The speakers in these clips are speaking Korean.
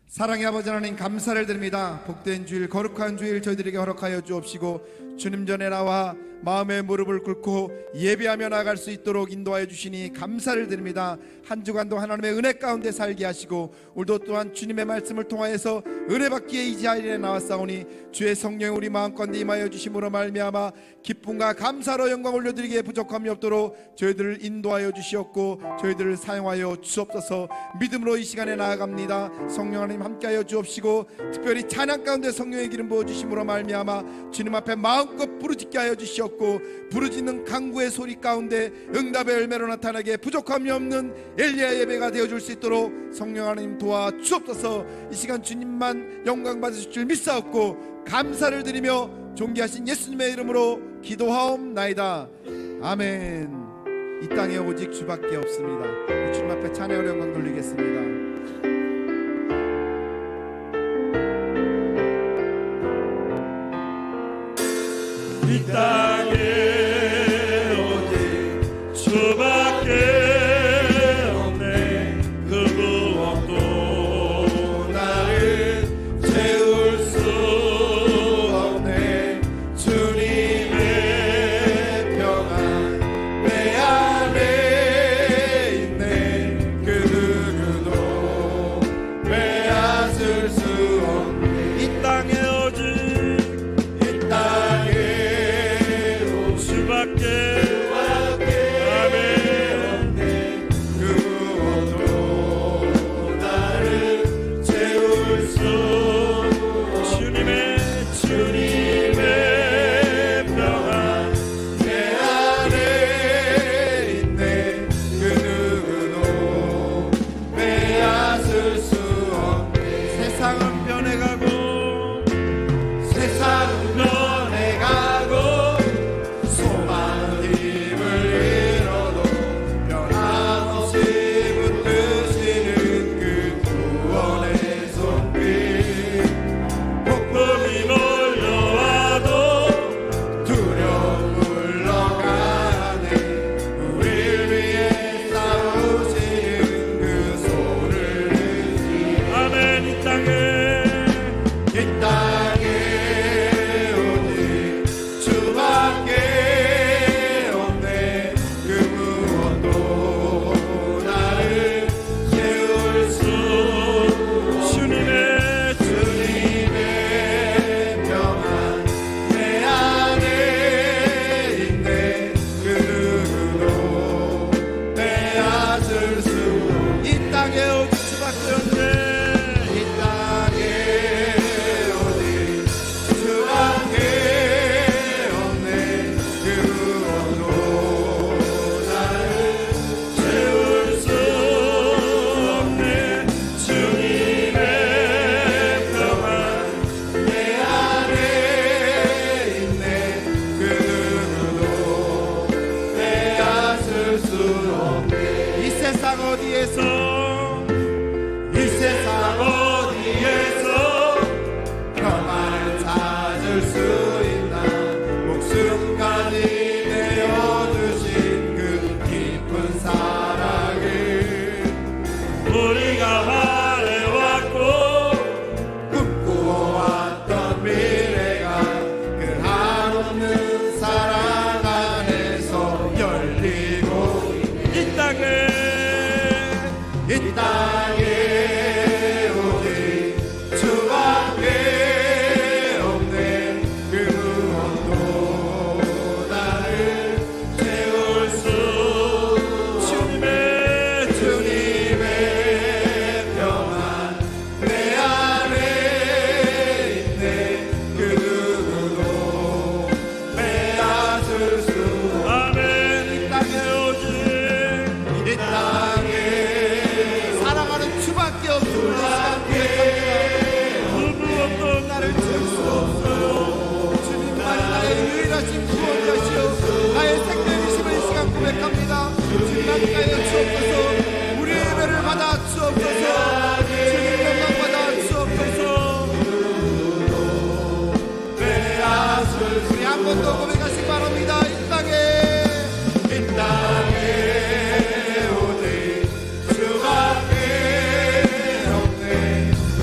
사랑의 아버지 하나님, 감사를 드립니다. 복된 주일, 거룩한 주일 저희들에게 허락하여 주옵시고, 주님 전에 나와 마음의 무릎을 꿇고 예배하며 나아갈 수 있도록 인도하여 주시니 감사를 드립니다. 한 주간도 하나님의 은혜 가운데 살게 하시고, 오늘도 또한 주님의 말씀을 통하여서 은혜 받기에 이 자리에 나왔사오니 주의 성령 우리 마음껏 임하여 주심으로 말미암아 기쁨과 감사로 영광 올려드리기에 부족함이 없도록 저희들을 인도하여 주시옵고 저희들을 사용하여 주옵소서. 믿음으로 이 시간에 나아갑니다. 성령 하나님 함께하여 주옵시고, 특별히 찬양 가운데 성령의 기름 부어주심으로 말미암아 주님 앞에 마음껏 부르짖게 하여 주시옵고, 부르짖는 강구의 소리 가운데 응답의 열매로 나타나게 부족함이 없는 엘리야 예배가 되어줄 수 있도록 성령 하나님 도와 주옵소서. 이 시간 주님만 영광 받으실 줄 믿사옵고 감사를 드리며 존귀하신 예수님의 이름으로 기도하옵나이다. 아멘. 이 땅에 오직 주밖에 없습니다. 주님 앞에 찬양으로 영광 돌리겠습니다. 이 땅에 오직 주밖에 없네. 그 무엇도 나를 채울 수 없네. 주님의 평안 내 안에 있네. 그 누구도 빼앗을 수 없네. 이 땅에 오직 오직 주밖에 없네. 그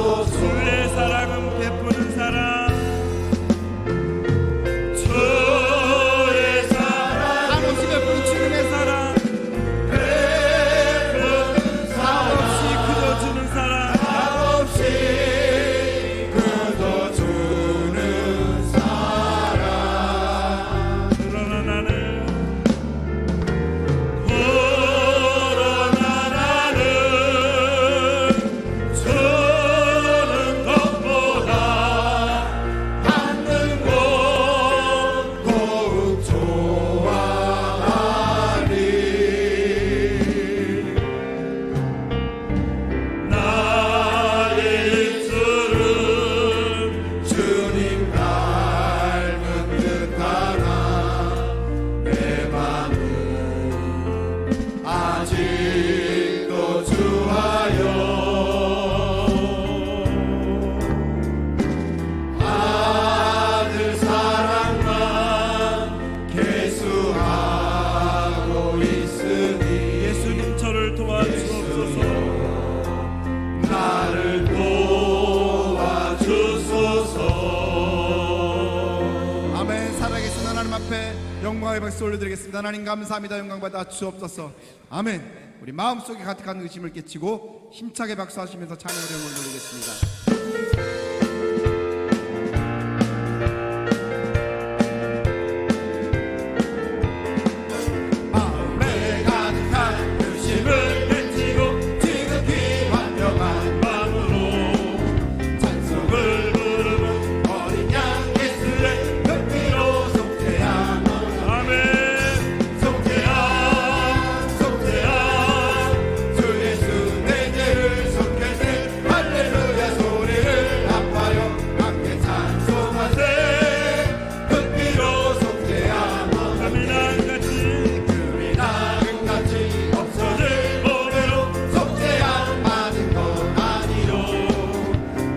주의 사랑은 베푸는 사랑 주의 사랑 한없이 베푸는 주님의 사랑 베푸는 사랑 한없이 그려주는 사랑 한없이 주는 사랑 그러나 나는 주는 것보다 받는 것 더욱 좋아하리 나의 입술은 주님 닮은 듯하나 내 맘은 아직도 주하여 아들 사랑만 계수하고 있으니 예수님 저를 도와주옵소서 나를 도와주소서 아멘. 살아계신 하나님 앞에 영광의 박수 올려드리겠습니다. 하나님 감사합니다. 영광 받아 주옵소서. 아멘. 우리 마음속에 가득한 의심을 깨치고 힘차게 박수하시면서 찬양의 영을 돌리겠습니다. 마음에 가득한 의심을 헤치고 지극히 완벽한 마음으로 찬송을 부르는 어린 양 예수의 그 피로 속죄함 아멘 속죄함 속죄함 주 예수 내 죄를 속했네 할렐루야 소리를 아파요 함께 찬송하세 그 피로 속죄함 금이나같이 없어질 보배로 속죄함 받은 건 아니요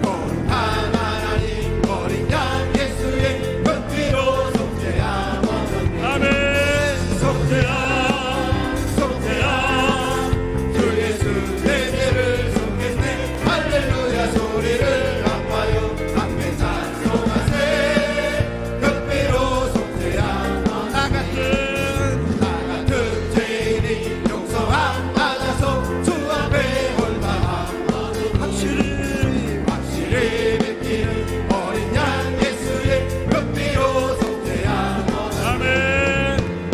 거룩한 하나님 어린 양 예수의 그 피로 속죄함 아멘 속죄함 속죄함 주 예수 내 죄를 속했네 할렐루야 소리를 아파요 함께 찬송하세 그 피로 속죄함 나 같은 죄인이 용서함 받아서 주 앞에 홀마함 확실히 믿기는 어린 양 예수의 그 피로 속죄함 아멘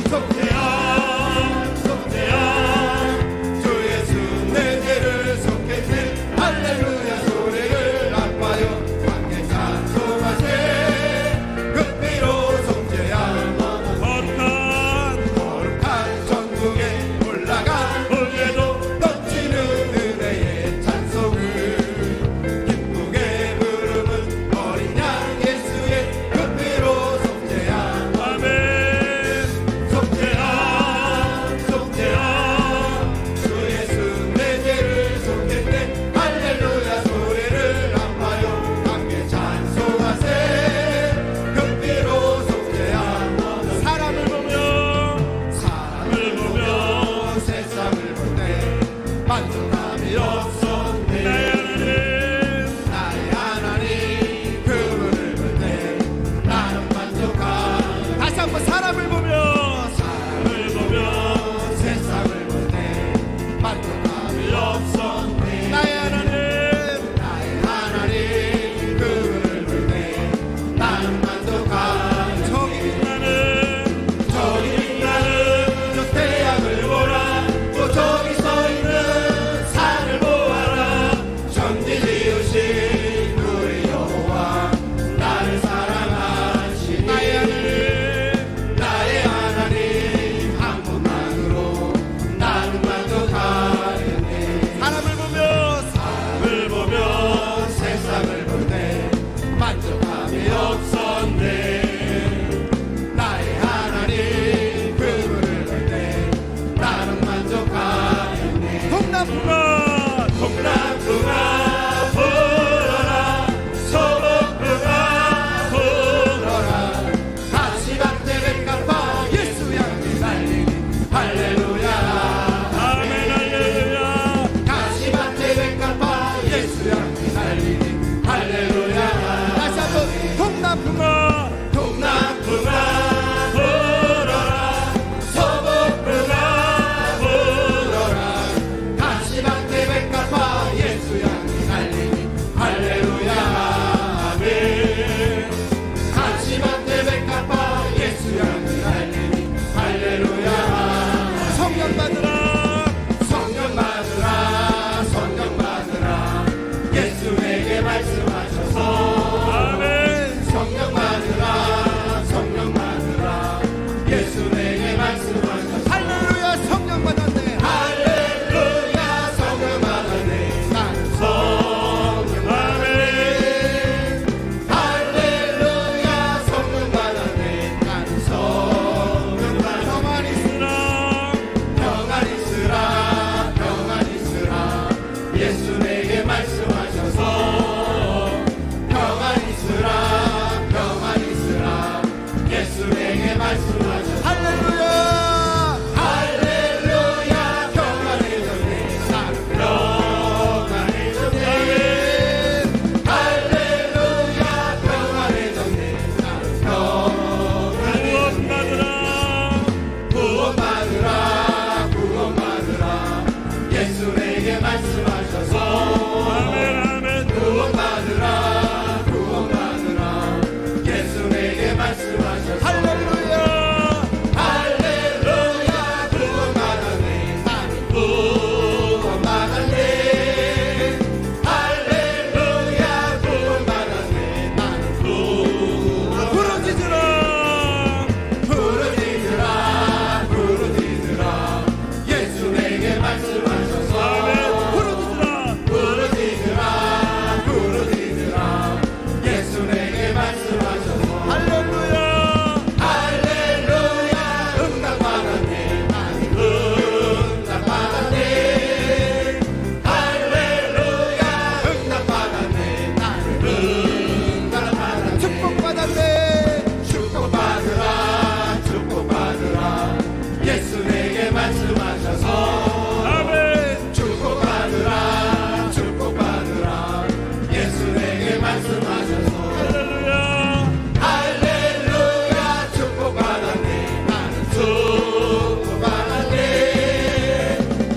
속죄함 속죄함 주 예수 내 죄를 속했네 할렐루야 소리를 아파요 함께 찬송하세 그 피로 속죄함 거룩한 천국에 올라간 후에도 넘치는 은혜의 찬송을 기쁘게 부르는 어린 양 예수의 그 피로 속죄함 아멘 속죄함 속죄함 주 예수 내 죄를 속했네 할렐루야 소리를 아파요 함께 찬송하세 그 피로 속죄함 사람을 보며 세상을 볼 때 만족함이 없었네 나의 하나님 그분을 볼 때 나는 만족함 다시 한번 사람을 보며 세상을 볼 때 만족함이 없었네 나의 하나님 그분을 볼 때 나는 만족함 저기 빛나는 저 태양을 보라 또 저기 서 있는 산을 보아라 천지 지으신 우리 여호와 나를 사랑하시니 나의 하나님 한 분만으로 나는 만족하겠네 사람을 보며 세상을 볼 때 만족함이 없었네 나의 하나님 그분을 볼 때 나는 만족하겠네 동남풍아 예수에게 말씀하셔서 아멘. 성령 받으라 성령 받으라 예수 내게 말씀하셔서 할렐루야 성령 받았네. 할렐루야 성령 받았네 나는 성령 받았네 할렐루야 성령 받았네 나는 성령 받았네 평안 있으라 평안 있으라 예수 내게 말씀하셔서 평안 있으라 예수 내게 말씀하셔서 할렐루야. 할렐루야 평안해졌네 나는 평안해졌네 할렐루야 평안해졌네 나는 평안해졌네 구원받으라 예수 내게 말씀하셔서 구원받으라 예수 내게 말씀하셔서 할렐루야. 할렐루야 구원받았네 나는 구원받았네 할렐루야 구원받았네 나는 부르짖으라 예수 내게 말씀하셔서 부르짖으라 예수 내게 말씀하셔서 할렐루야 응답받았네 나는 응답받았네 할렐루야 응답받았네 나는 응답받았네 축복받았네. 축복받으라 예수 내게 말씀하셔서 축복받으라 예수 내게 말씀하셔서 할렐루야 축복받았네 나는 축복받았네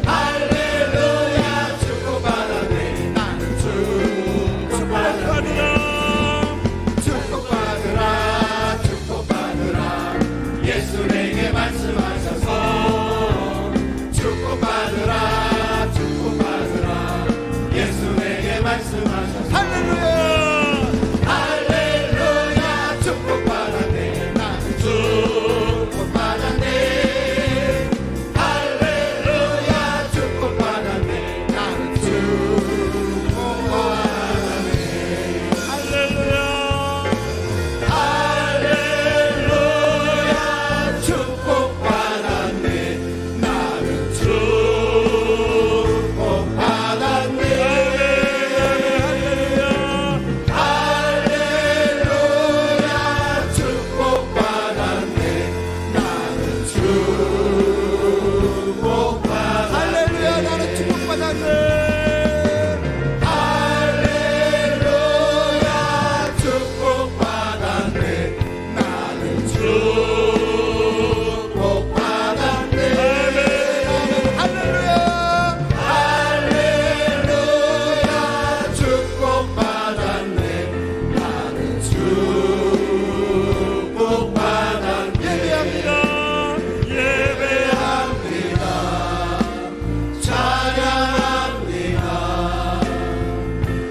할렐루야 축복받았네 나는 축복받으라 예수 내게 말씀하셔서 축복받으라 예수 내게 말씀하셔서 할렐루야 축복받았네 나는 축복받았네 할렐루야 축복받았네 나는 축복받았네 할렐루야 축복받았네 나는 축복받았네 할렐루야 축복받았네 나는 축복받았네 할렐루야 나는 축복받았네. 할렐루야 축복받았네 나는 축복받았네 할렐루야. 할렐루야 축복받았네 나는 축복받았네 예배합니다 찬양합니다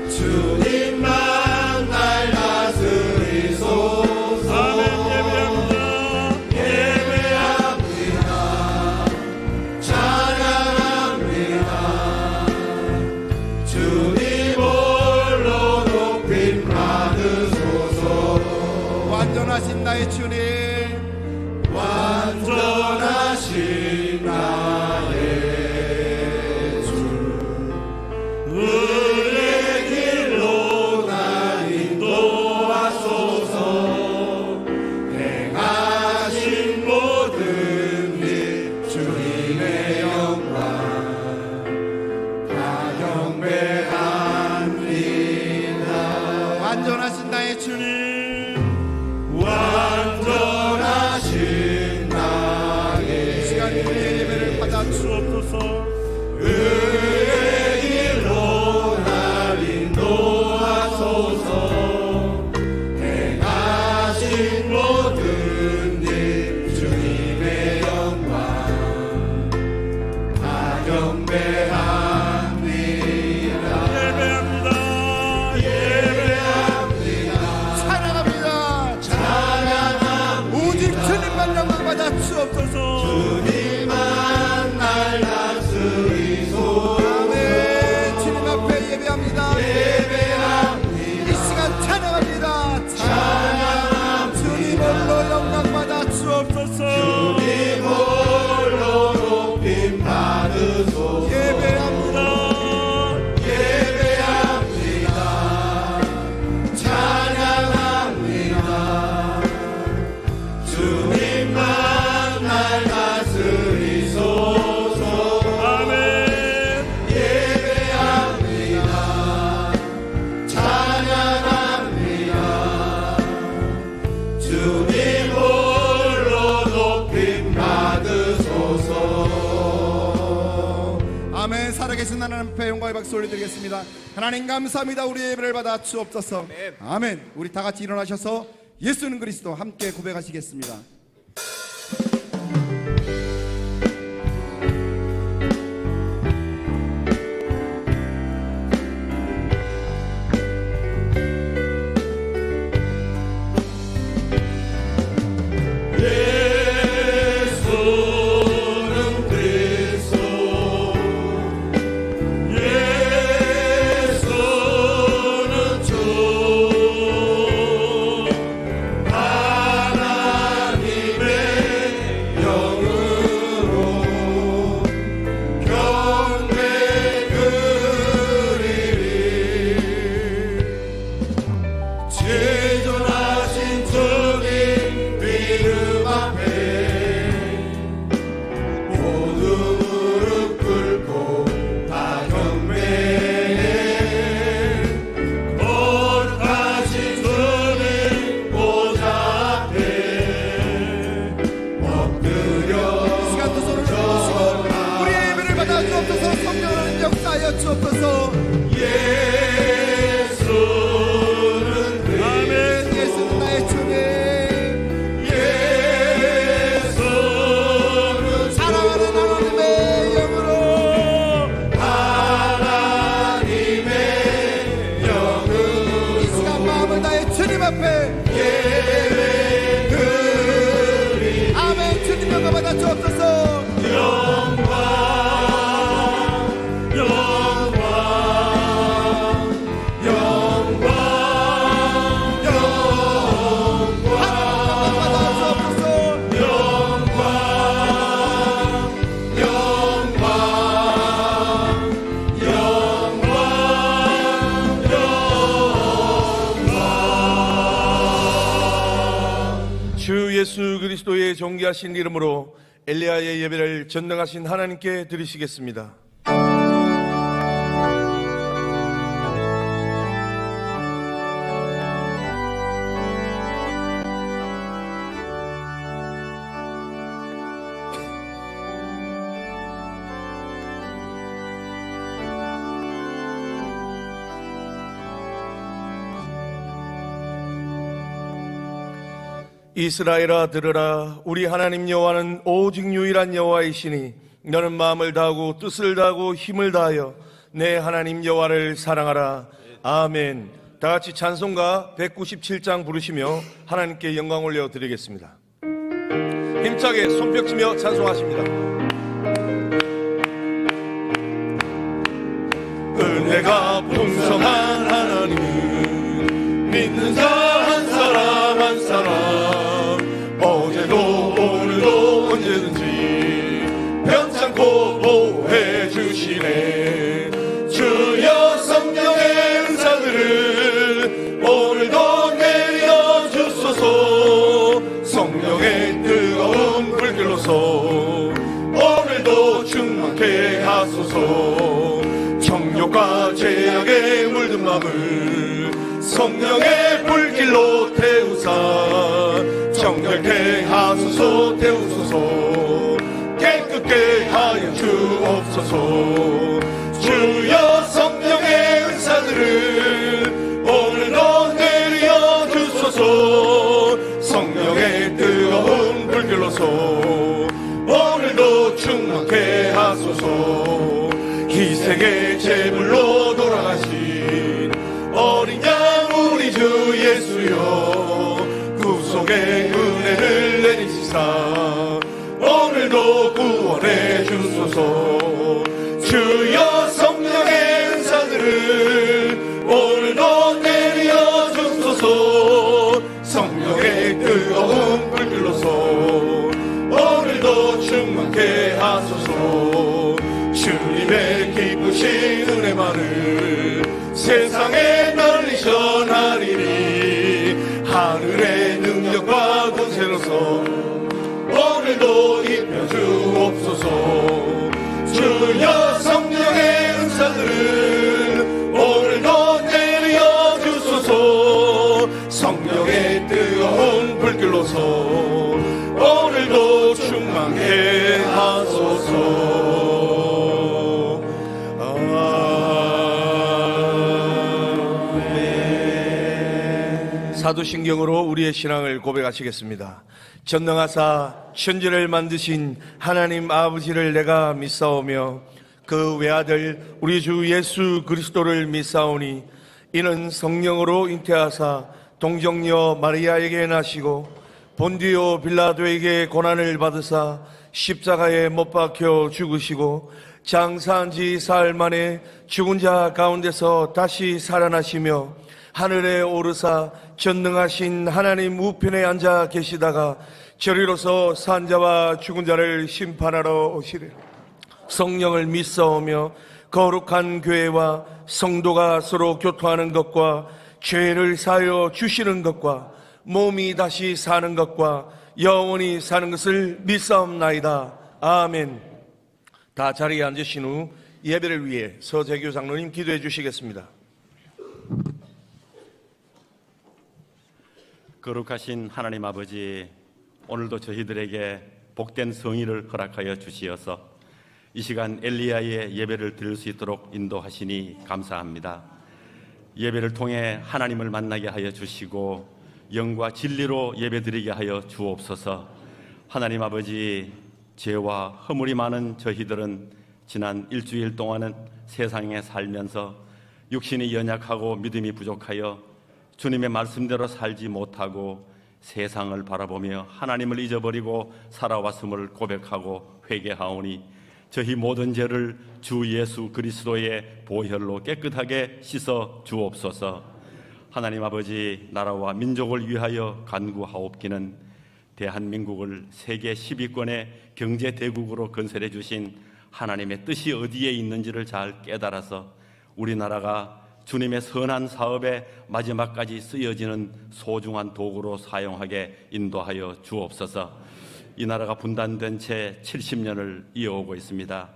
주님만 날 다스리소서 예배합니다 찬양합니다 주님 홀로 높임 받으소서 완전하신 나의 주님. 완전하신 나의 주 의의 길로 날 인도하소서 행하신 모든 일 주님의 영광 다 경배합니다 완전하신 나의 주님. 완전하신 나의 시간 우리의 예배를 받아 주옵소서. 의의 길로 날 인도하소서 행하신 모든 일 주님의 영광 다 경배합니다 예배합니다. 살아계신 하나님 앞에 영광의 박수 올려드리겠습니다. 하나님 감사합니다. 우리의 예배를 받아 주옵소서. 아멘. 우리 다 같이 일어나셔서 예수는 그리스도 함께 고백하시겠습니다. 주옵소서. 예수는 그리스도. 아멘. 예수는 나의 주님. 예수는 사랑하는 하나님의 영으로. 하나님의 영으로 이 시간 마음을 다해 주님 앞에 예배드리. 아멘. 주님 영광 받아 주옵소서. 주 예수 그리스도의 존귀하신 이름으로 엘리야의 예배를 전능하신 하나님께 드리시겠습니다. 이스라엘아 들으라. 우리 하나님 여호와는 오직 유일한 여호와이시니 너는 마음을 다하고 뜻을 다하고 힘을 다하여 내 하나님 여호와를 사랑하라. 아멘. 다 같이 찬송가 197장 부르시며 하나님께 영광 올려 드리겠습니다. 힘차게 손뼉치며 찬송하십니다. 은혜가 풍성한 하나님, 믿는 자 한 사람 한 사람, 어제도 오늘도 언제든지 변찮고 보호해 주시네. 주여 성령의 은사들을 오늘도 내려 주소서. 성령의 뜨거운 불길로서 오늘도 충만케 하소서. 정욕과 죄악에 물든 마음을 성령의 불길로 태우사 정결케 하소서. 태우소서. 깨끗게 하여 주옵소서. 주여 성령의 은사들을 오늘도 내려 주소서. 성령의 뜨거운 불길로서 오늘도 충만케 하소서. 희생의 제물로 돌아가신 어린 양 우리 주 예수여, 구속의 은혜를 내리시사 오늘도 구원해 주소서. 주여 성령의 은사들을 오늘도 내려 주소서. 성령의 뜨거운 불길로서 오늘도 충만케 하소서. 주님의 기쁘신 은혜만을 세상에 널리셔나리니 하늘의 능력과 권세로서 오늘도 입혀주옵소서. 주여 성령의 은사들을 오늘도 내려주소서. 성령의 뜨거운 불길로서 오늘도 충만케 하소서. 사도신경으로 우리의 신앙을 고백하시겠습니다. 전능하사 천지를 만드신 하나님 아버지를 내가 믿사오며 그 외아들 우리 주 예수 그리스도를 믿사오니 이는 성령으로 잉태하사 동정녀 마리아에게 나시고 본디오 빌라도에게 고난을 받으사 십자가에 못 박혀 죽으시고 장사한 지 사흘 만에 죽은 자 가운데서 다시 살아나시며 하늘에 오르사 전능하신 하나님 우편에 앉아 계시다가 저리로서 산 자와 죽은 자를 심판하러 오시리라. 성령을 믿사오며 거룩한 교회와 성도가 서로 교통하는 것과 죄를 사하여 주시는 것과 몸이 다시 사는 것과 영원히 사는 것을 믿사옵나이다. 아멘. 다 자리에 앉으신 후 예배를 위해 서재규 장로님 기도해 주시겠습니다. 거룩하신 하나님 아버지, 오늘도 저희들에게 복된 성의를 허락하여 주시어서 이 시간 엘리야의 예배를 드릴 수 있도록 인도하시니 감사합니다. 예배를 통해 하나님을 만나게 하여 주시고 영과 진리로 예배드리게 하여 주옵소서. 하나님 아버지, 죄와 허물이 많은 저희들은 지난 일주일 동안은 세상에 살면서 육신이 연약하고 믿음이 부족하여 주님의 말씀대로 살지 못하고 세상을 바라보며 하나님을 잊어버리고 살아왔음을 고백하고 회개하오니 저희 모든 죄를 주 예수 그리스도의 보혈로 깨끗하게 씻어 주옵소서. 하나님 아버지, 나라와 민족을 위하여 간구하옵기는 대한민국을 세계 10위권의 경제 대국으로 건설해 주신 하나님의 뜻이 어디에 있는지를 잘 깨달아서 우리나라가 주님의 선한 사업에 마지막까지 쓰여지는 소중한 도구로 사용하게 인도하여 주옵소서. 이 나라가 분단된 채 70년을 이어오고 있습니다.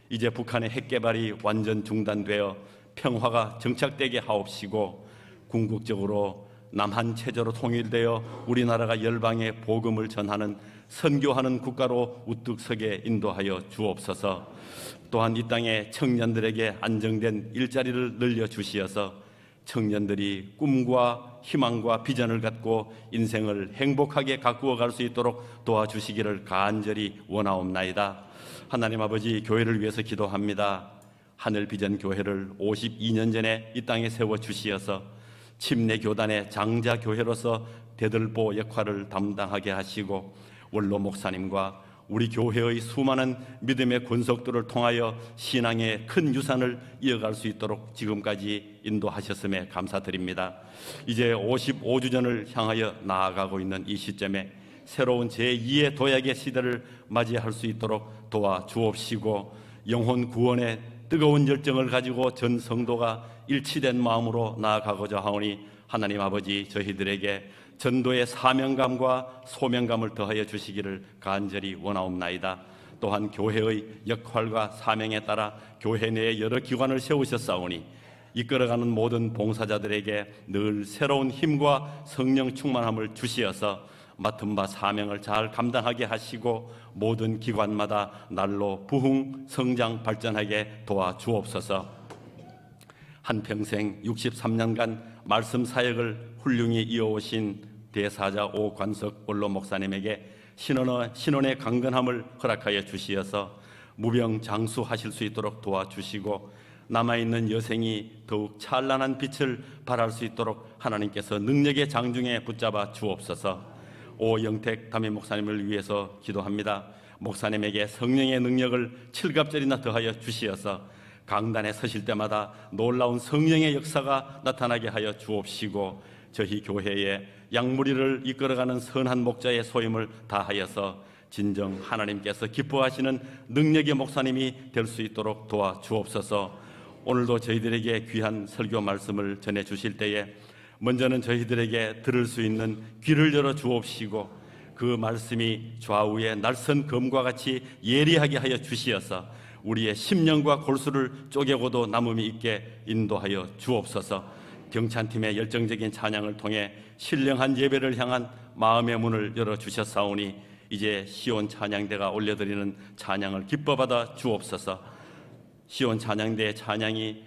이제 북한의 핵 개발이 완전 중단되어 평화가 정착되게 하옵시고 궁극적으로 남한 체제로 통일되어 우리나라가 열방에 복음을 전하는 선교하는 국가로 우뚝 서게 인도하여 주옵소서. 또한 이 땅의 청년들에게 안정된 일자리를 늘려 주시어서 청년들이 꿈과 희망과 비전을 갖고 인생을 행복하게 가꾸어 갈 수 있도록 도와주시기를 간절히 원하옵나이다. 하나님 아버지, 교회를 위해서 기도합니다. 하늘 비전 교회를 52년 전에 이 땅에 세워 주시어서 침례 교단의 장자 교회로서 대들보 역할을 담당하게 하시고 원로 목사님과 우리 교회의 수많은 믿음의 권속들을 통하여 신앙의 큰 유산을 이어갈 수 있도록 지금까지 인도하셨음에 감사드립니다. 이제 55주년을 향하여 나아가고 있는 이 시점에 새로운 제2의 도약의 시대를 맞이할 수 있도록 도와주옵시고 영혼 구원의 뜨거운 열정을 가지고 전 성도가 일치된 마음으로 나아가고자 하오니 하나님 아버지, 저희들에게 전도의 사명감과 소명감을 더하여 주시기를 간절히 원하옵나이다. 또한 교회의 역할과 사명에 따라 교회 내에 여러 기관을 세우셨사오니 이끌어가는 모든 봉사자들에게 늘 새로운 힘과 성령 충만함을 주시어서 맡은 바 사명을 잘 감당하게 하시고 모든 기관마다 날로 부흥, 성장, 발전하게 도와주옵소서. 한평생 63년간 말씀 사역을 훌륭히 이어오신 대사자 오관석 원로 목사님에게 신원의 강건함을 허락하여 주시어서 무병장수하실 수 있도록 도와주시고 남아있는 여생이 더욱 찬란한 빛을 발할 수 있도록 하나님께서 능력의 장중에 붙잡아 주옵소서. 오영택 담임 목사님을 위해서 기도합니다. 목사님에게 성령의 능력을 7갑절이나 더하여 주시어서 강단에 서실 때마다 놀라운 성령의 역사가 나타나게 하여 주옵시고 저희 교회에 양무리를 이끌어가는 선한 목자의 소임을 다하여서 진정 하나님께서 기뻐하시는 능력의 목사님이 될 수 있도록 도와주옵소서. 오늘도 저희들에게 귀한 설교 말씀을 전해주실 때에 먼저는 저희들에게 들을 수 있는 귀를 열어 주옵시고 그 말씀이 좌우의 날선 검과 같이 예리하게 하여 주시어서 우리의 심령과 골수를 쪼개고도 남음이 있게 인도하여 주옵소서. 경찬팀의 열정적인 찬양을 통해 신령한 예배를 향한 마음의 문을 열어주셨사오니 이제 시온 찬양대가 올려드리는 찬양을 기뻐받아 주옵소서. 시온 찬양대의 찬양이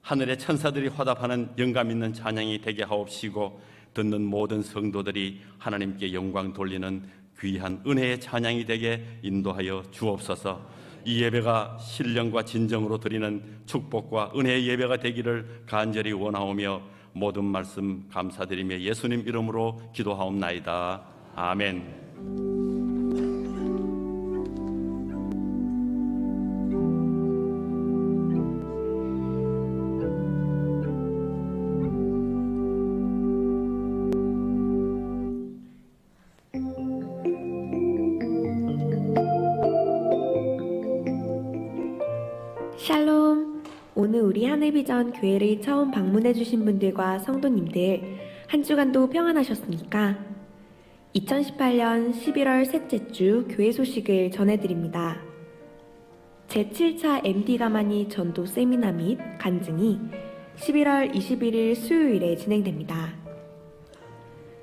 하늘의 천사들이 화답하는 영감 있는 찬양이 되게 하옵시고 듣는 모든 성도들이 하나님께 영광 돌리는 귀한 은혜의 찬양이 되게 인도하여 주옵소서. 이 예배가 신령과 진정으로 드리는 축복과 은혜의 예배가 되기를 간절히 원하오며 모든 말씀 감사드리며 예수님 이름으로 기도하옵나이다. 아멘. 샬롬! 오늘 우리 하늘비전 교회를 처음 방문해주신 분들과 성도님들 한 주간도 평안하셨습니까? 2018년 11월 셋째 주 교회 소식을 전해드립니다. 제7차 MD 가마니 전도 세미나 및 간증이 11월 21일 수요일에 진행됩니다.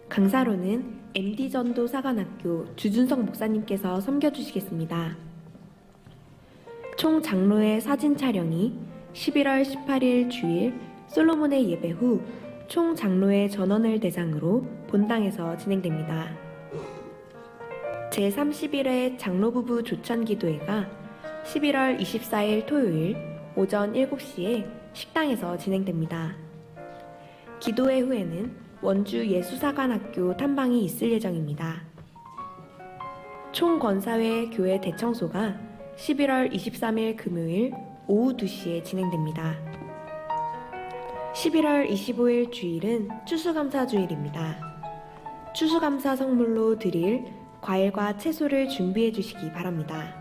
강사로는 MD 전도 사관학교 주준석 목사님께서 섬겨주시겠습니다. 총 장로의 사진 촬영이 11월 18일 주일 솔로몬의 예배 후 총 장로의 전원을 대상으로 본당에서 진행됩니다. 제31회 장로부부 조찬기도회가 11월 24일 토요일 오전 7시에 식당에서 진행됩니다. 기도회 후에는 원주 예수사관학교 탐방이 있을 예정입니다. 총권사회 교회 대청소가 11월 23일 금요일 오후 2시에 진행됩니다. 11월 25일 주일은 추수감사주일입니다. 추수감사 성물로 드릴 과일과 채소를 준비해 주시기 바랍니다.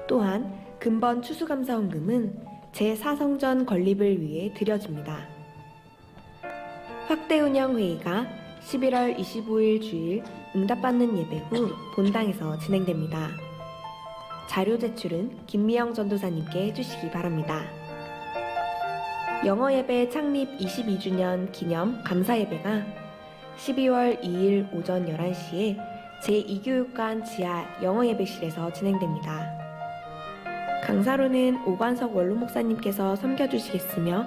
또한 금번 추수감사 헌금은 제4성전 건립을 위해 드려집니다. 확대운영회의가 11월 25일 주일 응답받는 예배 후 본당에서 진행됩니다. 자료 제출은 김미영 전도사님께 해주시기 바랍니다. 영어예배 창립 22주년 기념 감사예배가 12월 2일 오전 11시에 제2교육관 지하 영어예배실에서 진행됩니다. 강사로는 오관석 원로목사님께서 섬겨주시겠으며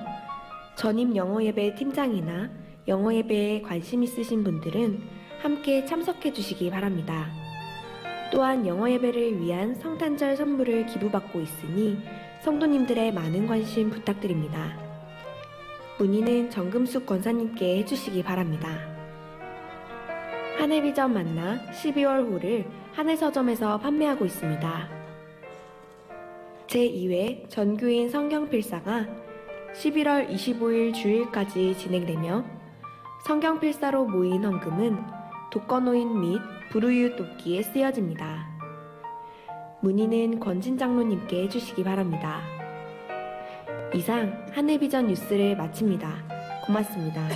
전임 영어예배 팀장이나 영어예배에 관심 있으신 분들은 함께 참석해 주시기 바랍니다. 또한 영어예배를 위한 성탄절 선물을 기부받고 있으니 성도님들의 많은 관심 부탁드립니다. 문의는 정금숙 권사님께 해주시기 바랍니다. 하늘비전 만나 12월 호를 하늘서점에서 판매하고 있습니다. 제2회 전교인 성경필사가 11월 25일 주일까지 진행되며 성경필사로 모인 헌금은 독거노인 및 불우이웃 돕기에 쓰여집니다. 문의는 권진 장로님께 해주시기 바랍니다. 이상 하늘비전 뉴스를 마칩니다. 고맙습니다.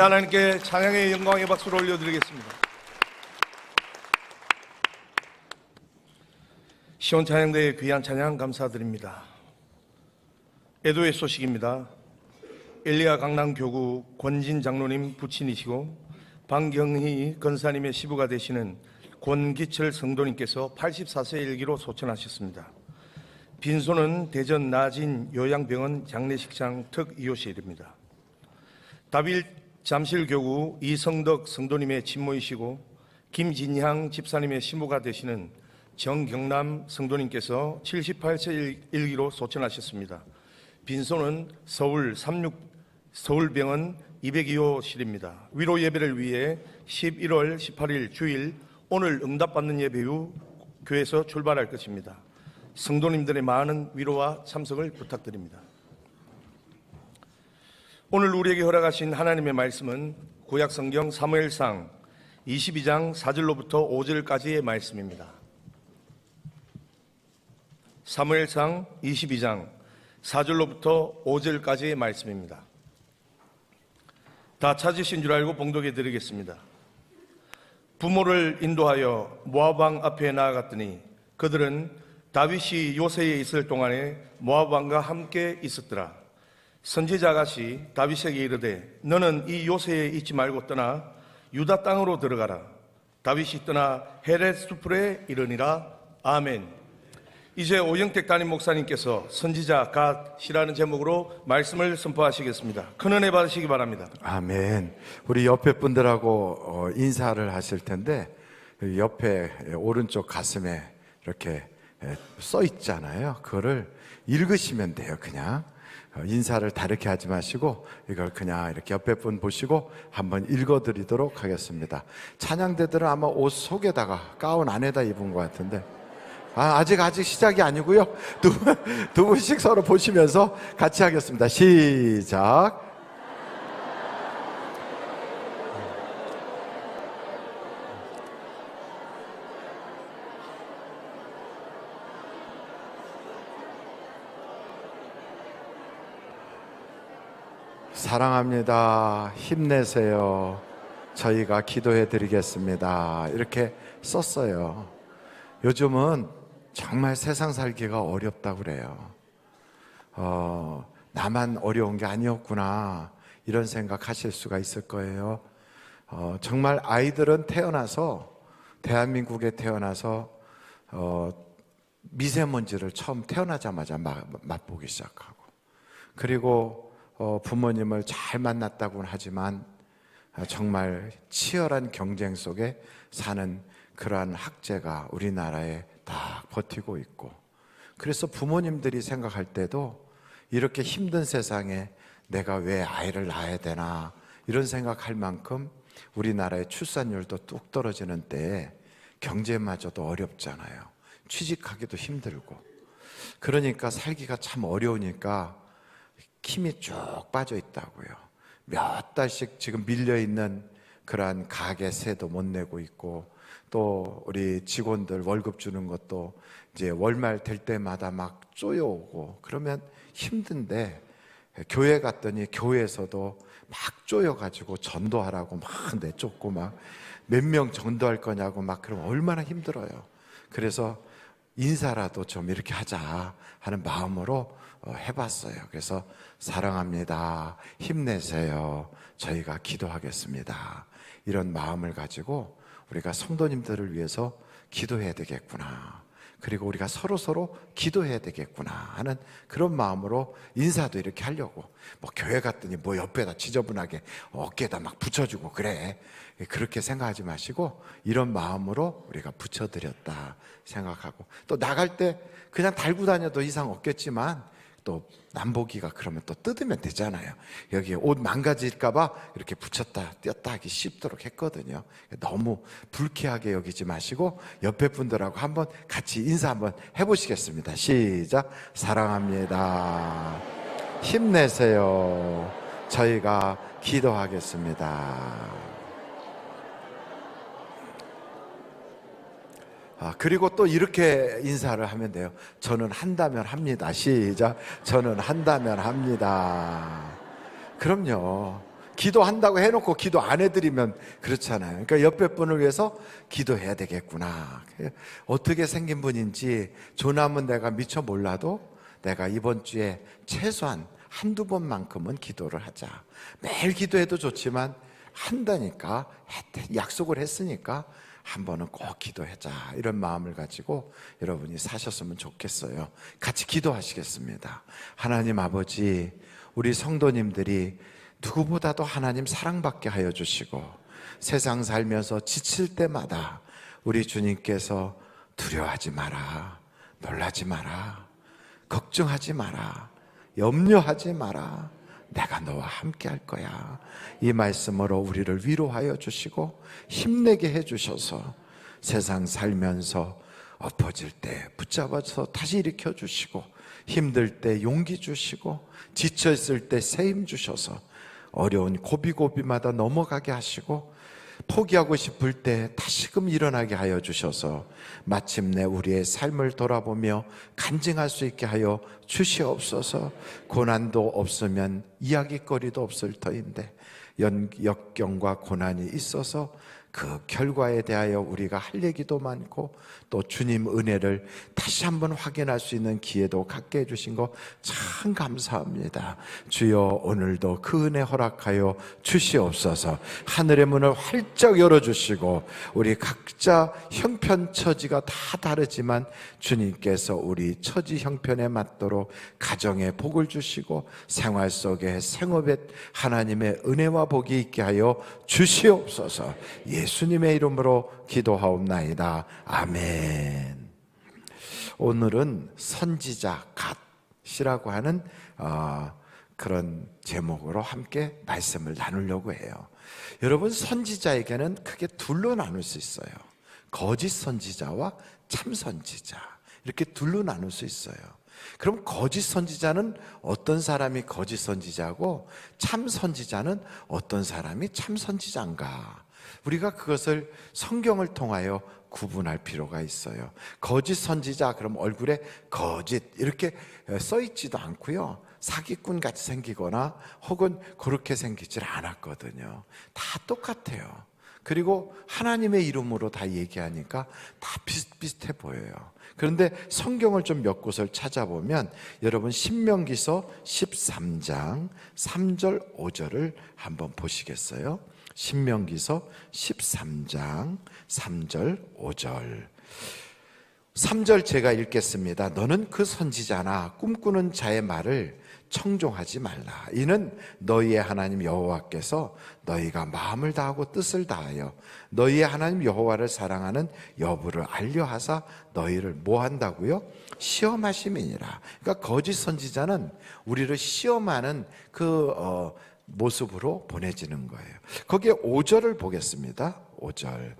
하나님께 찬양의 영광의 박수를 올려드리겠습니다. 시온 찬양대의 귀한 찬양 감사드립니다. 애도의 소식입니다. 엘리야 강남교구 권진 장로님 부친이시고 방경희 권사님의 시부가 되시는 권기철 성도님께서 84세 일기로 소천하셨습니다. 빈소는 대전 나진 요양병원 장례식장 특이호실입니다. 다빌 잠실교구 이성덕 성도님의 친모이시고 김진향 집사님의 시부가 되시는 정경남 성도님께서 78세 일기로 소천하셨습니다. 빈소는 서울병원 202호실입니다. 위로 예배를 위해 11월 18일 주일 오늘 응답받는 예배 후 교회에서 출발할 것입니다. 성도님들의 많은 위로와 참석을 부탁드립니다. 오늘 우리에게 허락하신 하나님의 말씀은 구약성경 사무엘상 22장 4절로부터 5절까지의 말씀입니다. 사무엘상 22장 4절로부터 5절까지의 말씀입니다. 다 찾으신 줄 알고 봉독해 드리겠습니다. 부모를 인도하여 모압 왕 앞에 나아갔더니 그들은 다윗이 요새에 있을 동안에 모압 왕과 함께 있었더라. 선지자 아가시 다윗에게 이르되 너는 이 요새에 있지 말고 떠나 유다 땅으로 들어가라. 다윗이 떠나 헤렛 수풀에 이르니라. 아멘. 이제 오영택 담임 목사님께서 선지자 갓이라는 제목으로 말씀을 선포하시겠습니다. 큰 은혜 받으시기 바랍니다. 아멘. 우리 옆에 분들하고 인사를 하실 텐데 옆에 오른쪽 가슴에 이렇게 써 있잖아요. 그거를 읽으시면 돼요. 그냥 인사를 다르게 하지 마시고 이걸 그냥 이렇게 옆에 분 보시고 한번 읽어드리도록 하겠습니다. 찬양대들은 아마 옷 속에다가 가운 안에다 입은 것 같은데 아직 시작이 아니고요. 두 분씩 서로 보시면서 같이 하겠습니다. 시작. 사랑합니다. 힘내세요. 저희가 기도해 드리겠습니다. 이렇게 썼어요. 요즘은 정말 세상 살기가 어렵다고 그래요. 나만 어려운 게 아니었구나 이런 생각하실 수가 있을 거예요. 정말 아이들은 대한민국에 태어나서 미세먼지를 처음 태어나자마자 맛보기 시작하고 그리고 부모님을 잘 만났다고는 하지만 정말 치열한 경쟁 속에 사는 그러한 학제가 우리나라에 딱 버티고 있고 그래서 부모님들이 생각할 때도 이렇게 힘든 세상에 내가 왜 아이를 낳아야 되나 이런 생각할 만큼 우리나라의 출산율도 뚝 떨어지는 때에 경제마저도 어렵잖아요. 취직하기도 힘들고 그러니까 살기가 참 어려우니까 힘이 쭉 빠져 있다고요. 몇 달씩 지금 밀려있는 그러한 가계세도 못 내고 있고 또 우리 직원들 월급 주는 것도 이제 월말 될 때마다 막 쪼여오고 그러면 힘든데 교회 갔더니 교회에서도 막 쪼여가지고 전도하라고 막 내쫓고 막 몇 명 전도할 거냐고 막 그러면 얼마나 힘들어요. 그래서 인사라도 좀 이렇게 하자 하는 마음으로 해봤어요. 그래서 사랑합니다. 힘내세요. 저희가 기도하겠습니다. 이런 마음을 가지고 우리가 성도님들을 위해서 기도해야 되겠구나. 그리고 우리가 서로 기도해야 되겠구나 하는 그런 마음으로 인사도 이렇게 하려고 뭐 교회 갔더니 뭐 옆에다 지저분하게 어깨에다 막 붙여주고 그래 그렇게 생각하지 마시고 이런 마음으로 우리가 붙여드렸다 생각하고 또 나갈 때 그냥 달고 다녀도 이상 없겠지만 또 남보기가 그러면 또 뜯으면 되잖아요. 여기에 옷 망가질까봐 이렇게 붙였다 띄었다 하기 쉽도록 했거든요. 너무 불쾌하게 여기지 마시고 옆에 분들하고 한번 같이 인사 한번 해보시겠습니다. 시작. 사랑합니다. 힘내세요. 저희가 기도하겠습니다. 그리고 또 이렇게 인사를 하면 돼요. 저는 한다면 합니다. 시작. 저는 한다면 합니다. 그럼요. 기도한다고 해놓고 기도 안 해드리면 그렇잖아요. 그러니까 옆에 분을 위해서 기도해야 되겠구나. 어떻게 생긴 분인지 조남은 내가 미처 몰라도 내가 이번 주에 최소한 한두 번만큼은 기도를 하자. 매일 기도해도 좋지만 한다니까, 약속을 했으니까 한 번은 꼭 기도하자, 이런 마음을 가지고 여러분이 사셨으면 좋겠어요. 같이 기도하시겠습니다. 하나님 아버지, 우리 성도님들이 누구보다도 하나님 사랑받게 하여 주시고 세상 살면서 지칠 때마다 우리 주님께서 두려워하지 마라, 놀라지 마라, 걱정하지 마라, 염려하지 마라, 내가 너와 함께 할 거야, 이 말씀으로 우리를 위로하여 주시고 힘내게 해 주셔서 세상 살면서 엎어질 때 붙잡아서 다시 일으켜 주시고 힘들 때 용기 주시고 지쳐있을 때 새 힘 주셔서 어려운 고비고비마다 넘어가게 하시고 포기하고 싶을 때 다시금 일어나게 하여 주셔서 마침내 우리의 삶을 돌아보며 간증할 수 있게 하여 주시옵소서. 고난도 없으면 이야기거리도 없을 터인데 역경과 고난이 있어서 그 결과에 대하여 우리가 할 얘기도 많고 또 주님 은혜를 다시 한번 확인할 수 있는 기회도 갖게 해주신 거 참 감사합니다. 주여, 오늘도 그 은혜 허락하여 주시옵소서. 하늘의 문을 활짝 열어주시고 우리 각자 형편 처지가 다 다르지만 주님께서 우리 처지 형편에 맞도록 가정에 복을 주시고 생활 속에 생업에 하나님의 은혜와 복이 있게 하여 주시옵소서. 예수님의 이름으로 기도하옵나이다. 아멘. 오늘은 선지자 갓이라고 하는 그런 제목으로 함께 말씀을 나누려고 해요. 여러분, 선지자에게는 크게 둘로 나눌 수 있어요. 거짓 선지자와 참 선지자, 이렇게 둘로 나눌 수 있어요. 그럼 거짓 선지자는 어떤 사람이 거짓 선지자고 참 선지자는 어떤 사람이 참 선지자인가? 우리가 그것을 성경을 통하여 구분할 필요가 있어요. 거짓 선지자, 그럼 얼굴에 거짓 이렇게 써 있지도 않고요, 사기꾼 같이 생기거나 혹은 그렇게 생기질 않았거든요. 다 똑같아요. 그리고 하나님의 이름으로 다 얘기하니까 다 비슷비슷해 보여요. 그런데 성경을 좀 몇 곳을 찾아보면 여러분 신명기서 13장 3절 5절을 한번 보시겠어요? 신명기서 13장 3절 5절 3절 제가 읽겠습니다. 너는 그 선지자나 꿈꾸는 자의 말을 청종하지 말라. 이는 너희의 하나님 여호와께서 너희가 마음을 다하고 뜻을 다하여 너희의 하나님 여호와를 사랑하는 여부를 알려하사 너희를 뭐 한다고요? 시험하심이니라. 그러니까 거짓 선지자는 우리를 시험하는 그 모습으로 보내지는 거예요. 거기에 5절을 보겠습니다. 5절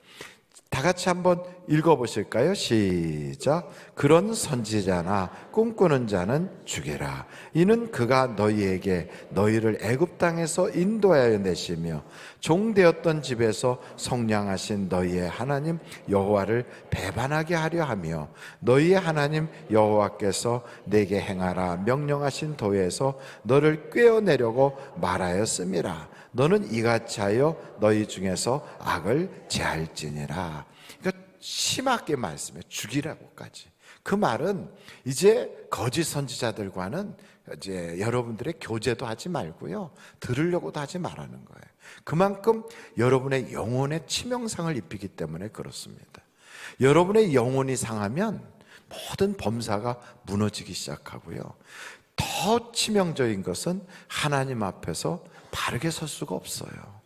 다 같이 한번 읽어보실까요? 시작. 그런 선지자나 꿈꾸는 자는 죽여라. 이는 그가 너희에게 너희를 애굽 땅에서 인도하여 내시며 종되었던 집에서 속량하신 너희의 하나님 여호와를 배반하게 하려 하며 너희의 하나님 여호와께서 내게 행하라 명령하신 도에서 너를 꿰어내려고 말하였음이라. 너는 이같이 하여 너희 중에서 악을 제할지니라. 그러니까 심하게 말씀해, 죽이라고까지. 그 말은 이제 거짓 선지자들과는 이제 여러분들의 교제도 하지 말고요, 들으려고도 하지 말라는 거예요. 그만큼 여러분의 영혼에 치명상을 입히기 때문에 그렇습니다. 여러분의 영혼이 상하면 모든 범사가 무너지기 시작하고요, 더 치명적인 것은 하나님 앞에서 바르게 설 수가 없어요.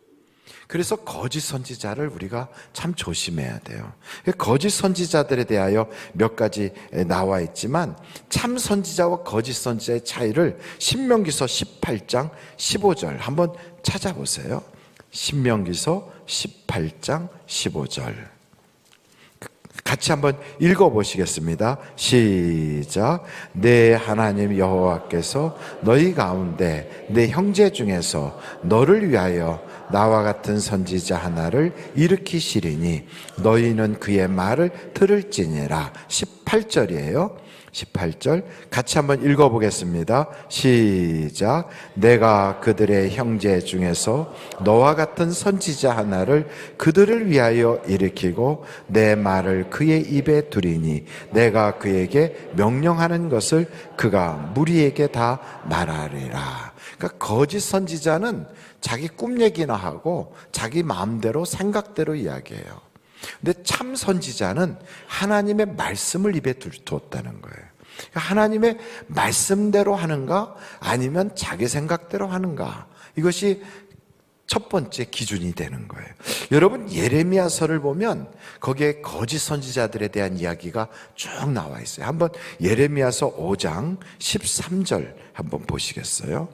그래서 거짓 선지자를 우리가 참 조심해야 돼요. 거짓 선지자들에 대하여 몇 가지 나와 있지만 참 선지자와 거짓 선지자의 차이를 신명기서 18장 15절 한번 찾아보세요. 신명기서 18장 15절 같이 한번 읽어보시겠습니다. 시작. 내 하나님 여호와께서 너희 가운데 내 형제 중에서 너를 위하여 나와 같은 선지자 하나를 일으키시리니 너희는 그의 말을 들을지니라. 18절이에요. 18절 같이 한번 읽어보겠습니다. 시작. 내가 그들의 형제 중에서 너와 같은 선지자 하나를 그들을 위하여 일으키고 내 말을 그의 입에 두리니 내가 그에게 명령하는 것을 그가 무리에게 다 말하리라. 그러니까 거짓 선지자는 자기 꿈 얘기나 하고 자기 마음대로 생각대로 이야기해요. 근데 참 선지자는 하나님의 말씀을 입에 두었다는 거예요. 하나님의 말씀대로 하는가 아니면 자기 생각대로 하는가, 이것이 첫 번째 기준이 되는 거예요. 여러분, 예레미야서를 보면 거기에 거짓 선지자들에 대한 이야기가 쭉 나와 있어요. 한번 예레미야서 5장 13절 한번 보시겠어요?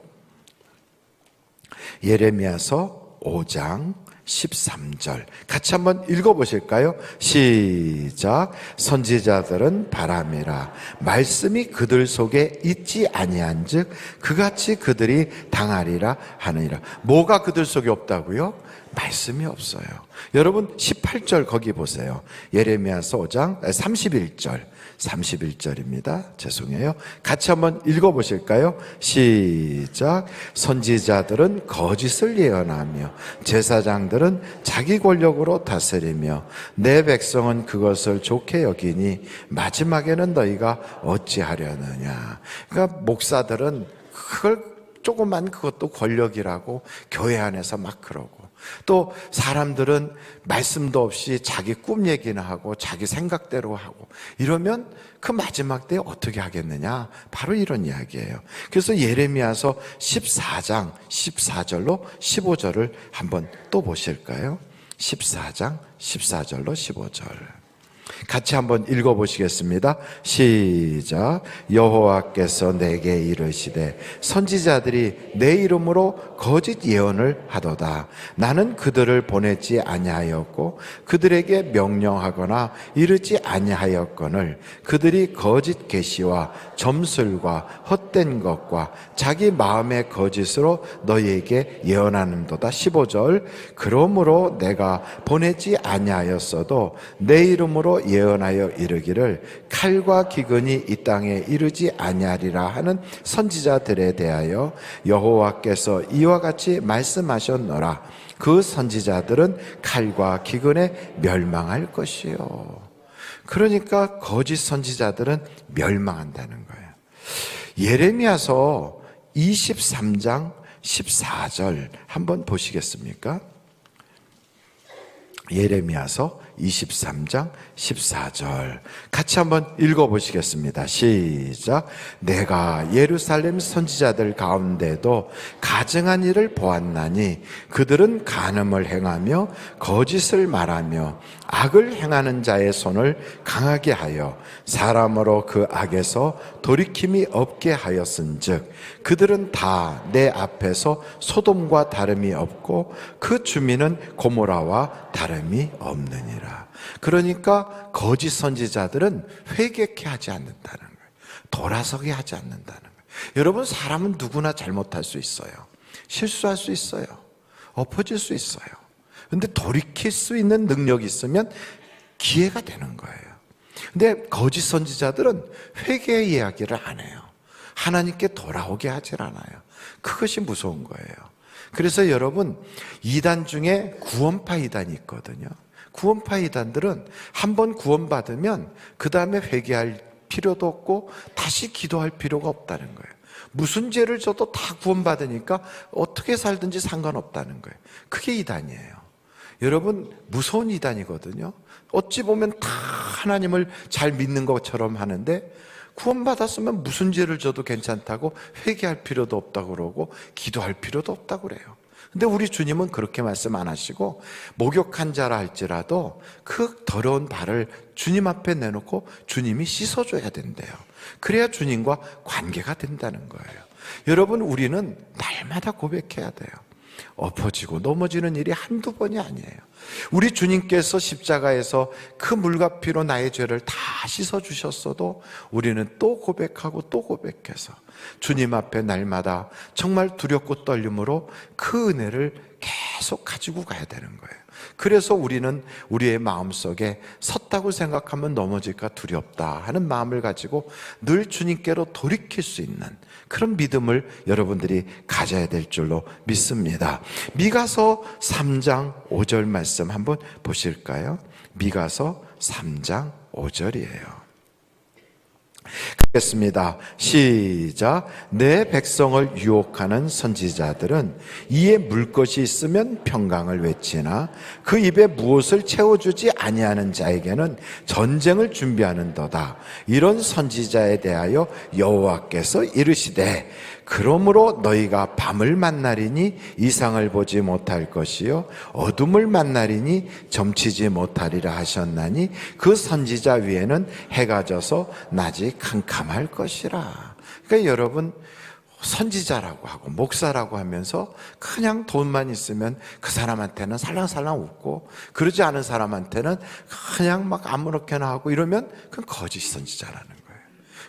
예레미야서 5장 13절 같이 한번 읽어보실까요? 시작. 선지자들은 바람이라 말씀이 그들 속에 있지 아니한 즉 그같이 그들이 당하리라 하느니라. 뭐가 그들 속에 없다고요? 말씀이 없어요. 여러분 18절 거기 보세요. 예레미야서 5장 31절입니다. 죄송해요. 같이 한번 읽어보실까요? 시작. 선지자들은 거짓을 예언하며 제사장들은 자기 권력으로 다스리며 내 백성은 그것을 좋게 여기니 마지막에는 너희가 어찌하려느냐. 그러니까 목사들은 그걸 조그만 그것도 권력이라고 교회 안에서 막 그러고, 또 사람들은 말씀도 없이 자기 꿈 얘기나 하고 자기 생각대로 하고 이러면 그 마지막 때에 어떻게 하겠느냐, 바로 이런 이야기예요. 그래서 예레미야서 14장 14절로 15절을 한번 또 보실까요? 14장 14절로 15절 같이 한번 읽어보시겠습니다. 시작. 여호와께서 내게 이르시되 선지자들이 내 이름으로 거짓 예언을 하도다. 나는 그들을 보내지 아니하였고 그들에게 명령하거나 이르지 아니하였거늘 그들이 거짓 계시와 점술과 헛된 것과 자기 마음의 거짓으로 너희에게 예언하는도다. 15절. 그러므로 내가 보내지 아니하였어도 내 이름으로 예언하여 이르기를 칼과 기근이 이 땅에 이르지 아니하리라 하는 선지자들에 대하여 여호와께서 이와 같이 말씀하셨노라. 그 선지자들은 칼과 기근에 멸망할 것이요. 그러니까 거짓 선지자들은 멸망한다는 거예요. 예레미야서 23장 14절 한번 보시겠습니까? 예레미야서 23장 14절 같이 한번 읽어보시겠습니다. 시작. 내가 예루살렘 선지자들 가운데도 가증한 일을 보았나니 그들은 간음을 행하며 거짓을 말하며 악을 행하는 자의 손을 강하게 하여 사람으로 그 악에서 돌이킴이 없게 하였은즉 그들은 다 내 앞에서 소돔과 다름이 없고 그 주민은 고모라와 다름이 없느니라. 그러니까 거짓 선지자들은 회개케 하지 않는다는 거예요. 돌아서게 하지 않는다는 거예요. 여러분, 사람은 누구나 잘못할 수 있어요. 실수할 수 있어요. 엎어질 수 있어요. 근데 돌이킬 수 있는 능력이 있으면 기회가 되는 거예요. 근데 거짓 선지자들은 회개의 이야기를 안 해요. 하나님께 돌아오게 하질 않아요. 그것이 무서운 거예요. 그래서 여러분, 이단 중에 구원파 이단이 있거든요. 구원파 이단들은 한번 구원받으면 그 다음에 회개할 필요도 없고 다시 기도할 필요가 없다는 거예요. 무슨 죄를 져도 다 구원받으니까 어떻게 살든지 상관없다는 거예요. 그게 이단이에요. 여러분, 무서운 이단이거든요. 어찌 보면 다 하나님을 잘 믿는 것처럼 하는데 구원받았으면 무슨 죄를 져도 괜찮다고 회개할 필요도 없다고 그러고 기도할 필요도 없다고 그래요. 근데 우리 주님은 그렇게 말씀 안 하시고 목욕한 자라 할지라도 그 더러운 발을 주님 앞에 내놓고 주님이 씻어줘야 된대요. 그래야 주님과 관계가 된다는 거예요. 여러분, 우리는 날마다 고백해야 돼요. 엎어지고 넘어지는 일이 한두 번이 아니에요. 우리 주님께서 십자가에서 그 물과 피로 나의 죄를 다 씻어주셨어도 우리는 또 고백하고 또 고백해서 주님 앞에 날마다 정말 두렵고 떨림으로 그 은혜를 계속 계속 가지고 가야 되는 거예요. 그래서 우리는 우리의 마음속에 섰다고 생각하면 넘어질까 두렵다 하는 마음을 가지고 늘 주님께로 돌이킬 수 있는 그런 믿음을 여러분들이 가져야 될 줄로 믿습니다. 미가서 3장 5절 말씀 한번 보실까요? 미가서 3장 5절이에요. 하겠습니다. 시작. 내 백성을 유혹하는 선지자들은 이에 물 것이 있으면 평강을 외치나 그 입에 무엇을 채워주지 아니하는 자에게는 전쟁을 준비하는도다. 이런 선지자에 대하여 여호와께서 이르시되 그러므로 너희가 밤을 만나리니 이상을 보지 못할 것이요 어둠을 만나리니 점치지 못하리라 하셨나니 그 선지자 위에는 해가 져서 낮이 캄캄할 것이라. 그러니까 여러분, 선지자라고 하고 목사라고 하면서 그냥 돈만 있으면 그 사람한테는 살랑살랑 웃고 그러지 않은 사람한테는 그냥 막 아무렇게나 하고 이러면 그건 거짓 선지자라는 거예요.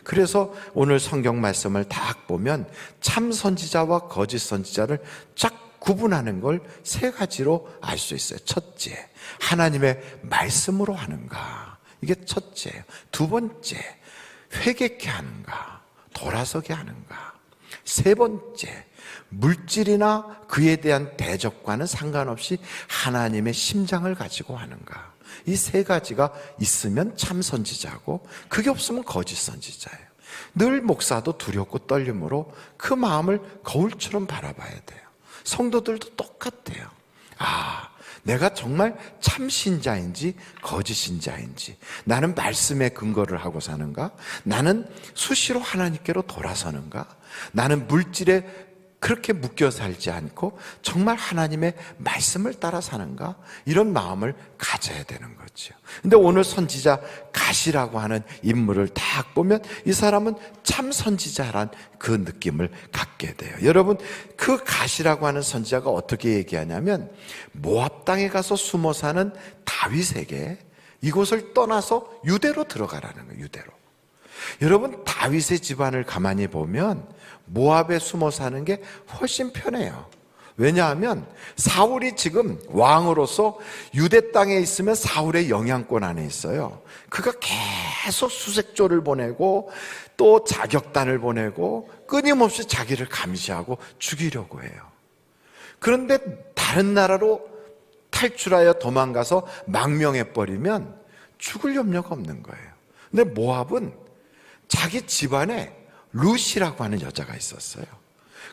그래서 오늘 성경 말씀을 딱 보면 참 선지자와 거짓 선지자를 쫙 구분하는 걸 세 가지로 알 수 있어요. 첫째, 하나님의 말씀으로 하는가, 이게 첫째예요. 두 번째, 회개케 하는가, 돌아서게 하는가. 세 번째, 물질이나 그에 대한 대적과는 상관없이 하나님의 심장을 가지고 하는가. 이 세 가지가 있으면 참 선지자고, 그게 없으면 거짓 선지자예요. 늘 목사도 두렵고 떨림으로 그 마음을 거울처럼 바라봐야 돼요. 성도들도 똑같아요. 내가 정말 참 신자인지 거짓 신자인지, 나는 말씀에 근거를 하고 사는가, 나는 수시로 하나님께로 돌아서는가, 나는 물질에 그렇게 묶여 살지 않고 정말 하나님의 말씀을 따라 사는가, 이런 마음을 가져야 되는 거죠. 근데 오늘 선지자 갓이라고 하는 인물을 딱 보면 이 사람은 참 선지자란 그 느낌을 갖게 돼요. 여러분, 그 갓이라고 하는 선지자가 어떻게 얘기하냐면 모압 땅에 가서 숨어 사는 다윗에게 이곳을 떠나서 유대로 들어가라는 거예요. 유대로. 여러분, 다윗의 집안을 가만히 보면 모압에 숨어 사는 게 훨씬 편해요. 왜냐하면 사울이 지금 왕으로서 유대 땅에 있으면 사울의 영향권 안에 있어요. 그가 계속 수색조를 보내고 또 자격단을 보내고 끊임없이 자기를 감시하고 죽이려고 해요. 그런데 다른 나라로 탈출하여 도망가서 망명해버리면 죽을 염려가 없는 거예요. 근데 모압은 자기 집안에 룻이라고 하는 여자가 있었어요.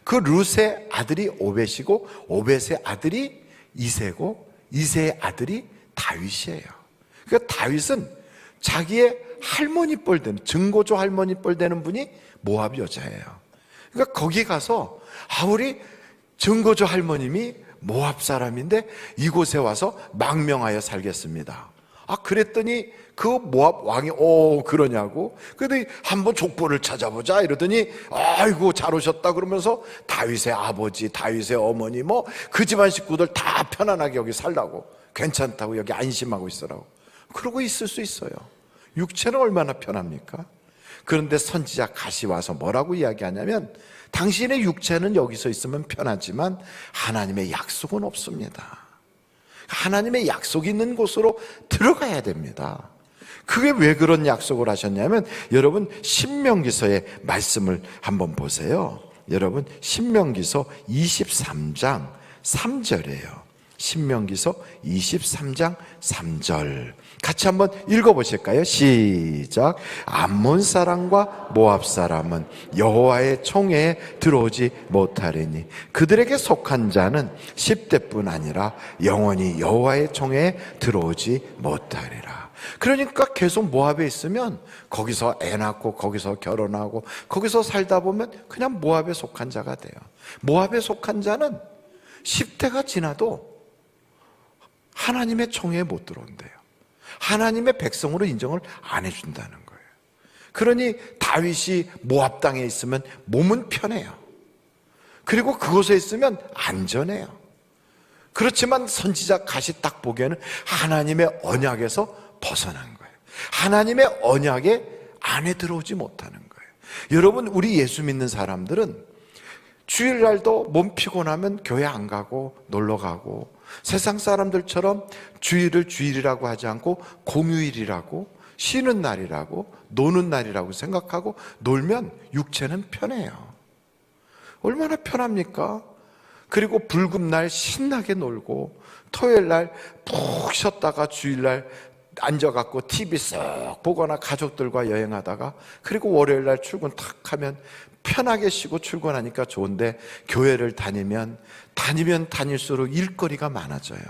그 룻의 아들이 오벳이고 오벳의 아들이 이새고 이새의 아들이 다윗이에요. 그러니까 다윗은 자기의 할머니 뻘 되는, 증거조 할머니 뻘 되는 분이 모압 여자예요. 그러니까 거기 가서 우리 증거조 할머님이 모압 사람인데 이곳에 와서 망명하여 살겠습니다. 그랬더니 그 모압 왕이 그러냐고. 그랬더니 한번 족보를 찾아보자 이러더니 아이고 잘 오셨다 그러면서 다윗의 아버지, 다윗의 어머니 그 집안 식구들 다 편안하게 여기 살라고, 괜찮다고 여기 안심하고 있으라고 그러고 있을 수 있어요. 육체는 얼마나 편합니까? 그런데 선지자 갓이 와서 뭐라고 이야기하냐면 당신의 육체는 여기서 있으면 편하지만 하나님의 약속은 없습니다. 하나님의 약속이 있는 곳으로 들어가야 됩니다. 그게 왜 그런 약속을 하셨냐면 여러분 신명기서의 말씀을 한번 보세요. 여러분 신명기서 23장 3절이에요. 신명기서 23장 3절 같이 한번 읽어보실까요? 시작. 암몬 사람과 모압 사람은 여호와의 총회에 들어오지 못하리니 그들에게 속한 자는 10대뿐 아니라 영원히 여호와의 총회에 들어오지 못하리라. 그러니까 계속 모압에 있으면 거기서 애 낳고 거기서 결혼하고 거기서 살다 보면 그냥 모압에 속한 자가 돼요. 모압에 속한 자는 10대가 지나도 하나님의 총회에 못 들어온대요. 하나님의 백성으로 인정을 안 해준다는 거예요. 그러니 다윗이 모압 땅에 있으면 몸은 편해요. 그리고 그곳에 있으면 안전해요. 그렇지만 선지자 갓이 딱 보기에는 하나님의 언약에서 벗어난 거예요. 하나님의 언약에 안에 들어오지 못하는 거예요. 여러분, 우리 예수 믿는 사람들은 주일날도 몸 피곤하면 교회 안 가고 놀러 가고, 세상 사람들처럼 주일을 주일이라고 하지 않고 공휴일이라고, 쉬는 날이라고, 노는 날이라고 생각하고 놀면 육체는 편해요. 얼마나 편합니까? 그리고 붉은 신나게 놀고, 토요일날 푹 쉬었다가 주일날 앉아갖고 TV 쓱 보거나 가족들과 여행하다가, 그리고 월요일날 출근 탁 하면 편하게 쉬고 출근하니까 좋은데, 교회를 다니면 다닐수록 일거리가 많아져요.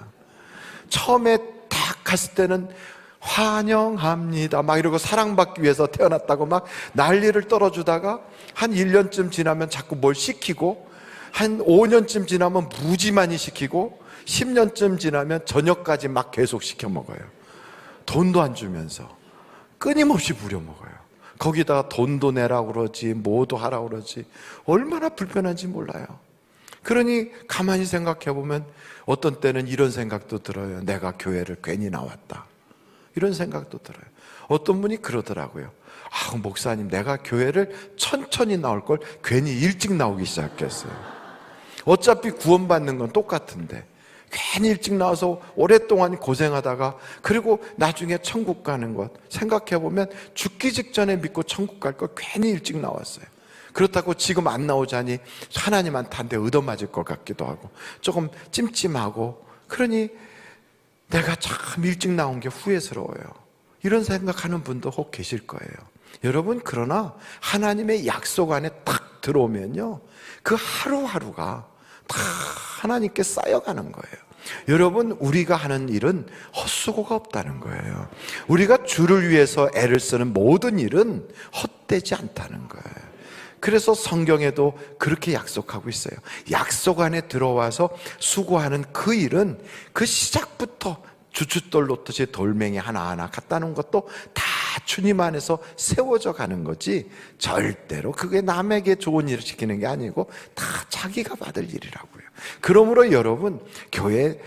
처음에 딱 갔을 때는 환영합니다 막 이러고 사랑받기 위해서 태어났다고 막 난리를 떨어주다가, 한 1년쯤 지나면 자꾸 뭘 시키고, 한 5년쯤 지나면 무지 많이 시키고, 10년쯤 지나면 저녁까지 막 계속 시켜 먹어요. 돈도 안 주면서 끊임없이 부려먹어요. 거기다가 돈도 내라고 그러지, 뭐도 하라고 그러지. 얼마나 불편한지 몰라요. 그러니 가만히 생각해 보면 어떤 때는 이런 생각도 들어요. 내가 교회를 괜히 나왔다, 이런 생각도 들어요. 어떤 분이 그러더라고요. 아, 목사님, 내가 교회를 천천히 나올 걸 괜히 일찍 나오기 시작했어요. 어차피 구원받는 건 똑같은데 괜히 일찍 나와서 오랫동안 고생하다가, 그리고 나중에 천국 가는 것 생각해보면 죽기 직전에 믿고 천국 갈 걸 괜히 일찍 나왔어요. 그렇다고 지금 안 나오자니 하나님한테 한 대 얻어맞을 것 같기도 하고 조금 찜찜하고, 그러니 내가 참 일찍 나온 게 후회스러워요. 이런 생각하는 분도 혹 계실 거예요. 여러분, 그러나 하나님의 약속 안에 딱 들어오면요, 그 하루하루가 다 하나님께 쌓여가는 거예요. 여러분, 우리가 하는 일은 헛수고가 없다는 거예요. 우리가 주를 위해서 애를 쓰는 모든 일은 헛되지 않다는 거예요. 그래서 성경에도 그렇게 약속하고 있어요. 약속 안에 들어와서 수고하는 그 일은 그 시작부터 주춧돌 놓듯이 돌멩이 하나하나 갖다 놓은 것도 다 주님 안에서 세워져 가는 거지, 절대로 그게 남에게 좋은 일을 시키는 게 아니고 다 자기가 받을 일이라고요. 그러므로 여러분, 교회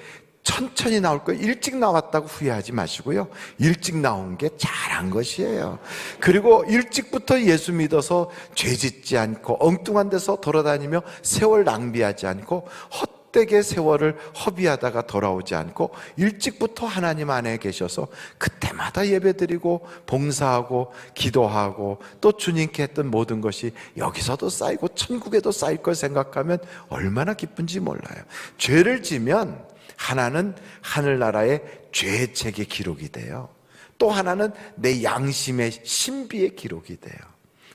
천천히 나올 거 일찍 나왔다고 후회하지 마시고요, 일찍 나온 게 잘한 것이에요. 그리고 일찍부터 예수 믿어서 죄 짓지 않고 엉뚱한 데서 돌아다니며 세월 낭비하지 않고 헛되게 세월을 허비하다가 돌아오지 않고, 일찍부터 하나님 안에 계셔서 그때마다 예배드리고 봉사하고 기도하고 또 주님께 했던 모든 것이 여기서도 쌓이고 천국에도 쌓일 걸 생각하면 얼마나 기쁜지 몰라요. 죄를 지면 하나는 하늘나라의 죄책의 기록이 돼요. 또 하나는 내 양심의 신비의 기록이 돼요.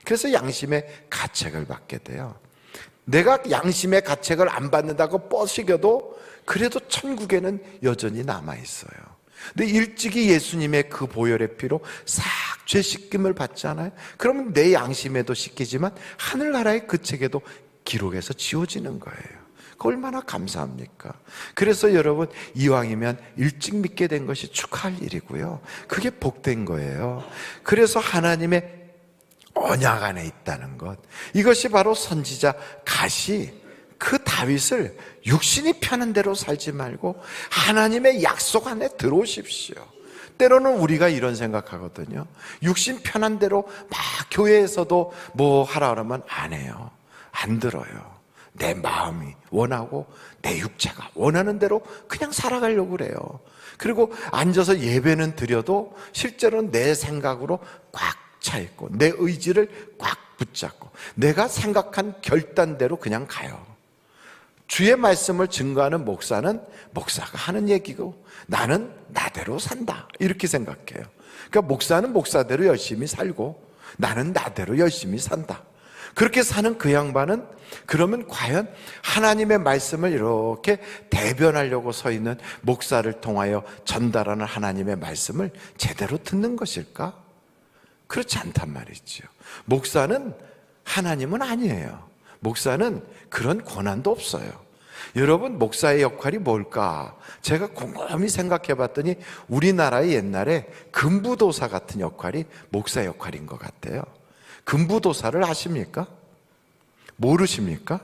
그래서 양심의 가책을 받게 돼요. 내가 양심의 가책을 안 받는다고 뻐시겨도 그래도 천국에는 여전히 남아있어요. 근데 일찍이 예수님의 그 보혈의 피로 싹 죄 씻김을 받잖아요. 그러면 내 양심에도 씻기지만 하늘나라의 그 책에도 기록해서 지워지는 거예요. 얼마나 감사합니까? 그래서 여러분, 이왕이면 일찍 믿게 된 것이 축하할 일이고요, 그게 복된 거예요. 그래서 하나님의 언약 안에 있다는 것, 이것이 바로 선지자 갓이 그 다윗을 육신이 편한 대로 살지 말고 하나님의 약속 안에 들어오십시오. 때로는 우리가 이런 생각하거든요. 육신 편한 대로 막 교회에서도 뭐 하라 그러면 안 해요. 안 들어요. 내 마음이 원하고 내 육체가 원하는 대로 그냥 살아가려고 그래요. 그리고 앉아서 예배는 드려도 실제로는 내 생각으로 꽉 차 있고 내 의지를 꽉 붙잡고 내가 생각한 결단대로 그냥 가요. 주의 말씀을 증거하는 목사는 목사가 하는 얘기고 나는 나대로 산다, 이렇게 생각해요. 그러니까 목사는 목사대로 열심히 살고 나는 나대로 열심히 산다. 그렇게 사는 그 양반은 그러면 과연 하나님의 말씀을 이렇게 대변하려고 서 있는 목사를 통하여 전달하는 하나님의 말씀을 제대로 듣는 것일까? 그렇지 않단 말이죠. 목사는 하나님은 아니에요. 목사는 그런 권한도 없어요. 여러분, 목사의 역할이 뭘까? 제가 곰곰이 생각해 봤더니 우리나라의 옛날에 금부도사 같은 역할이 목사 역할인 것 같아요. 금부도사를 아십니까? 모르십니까?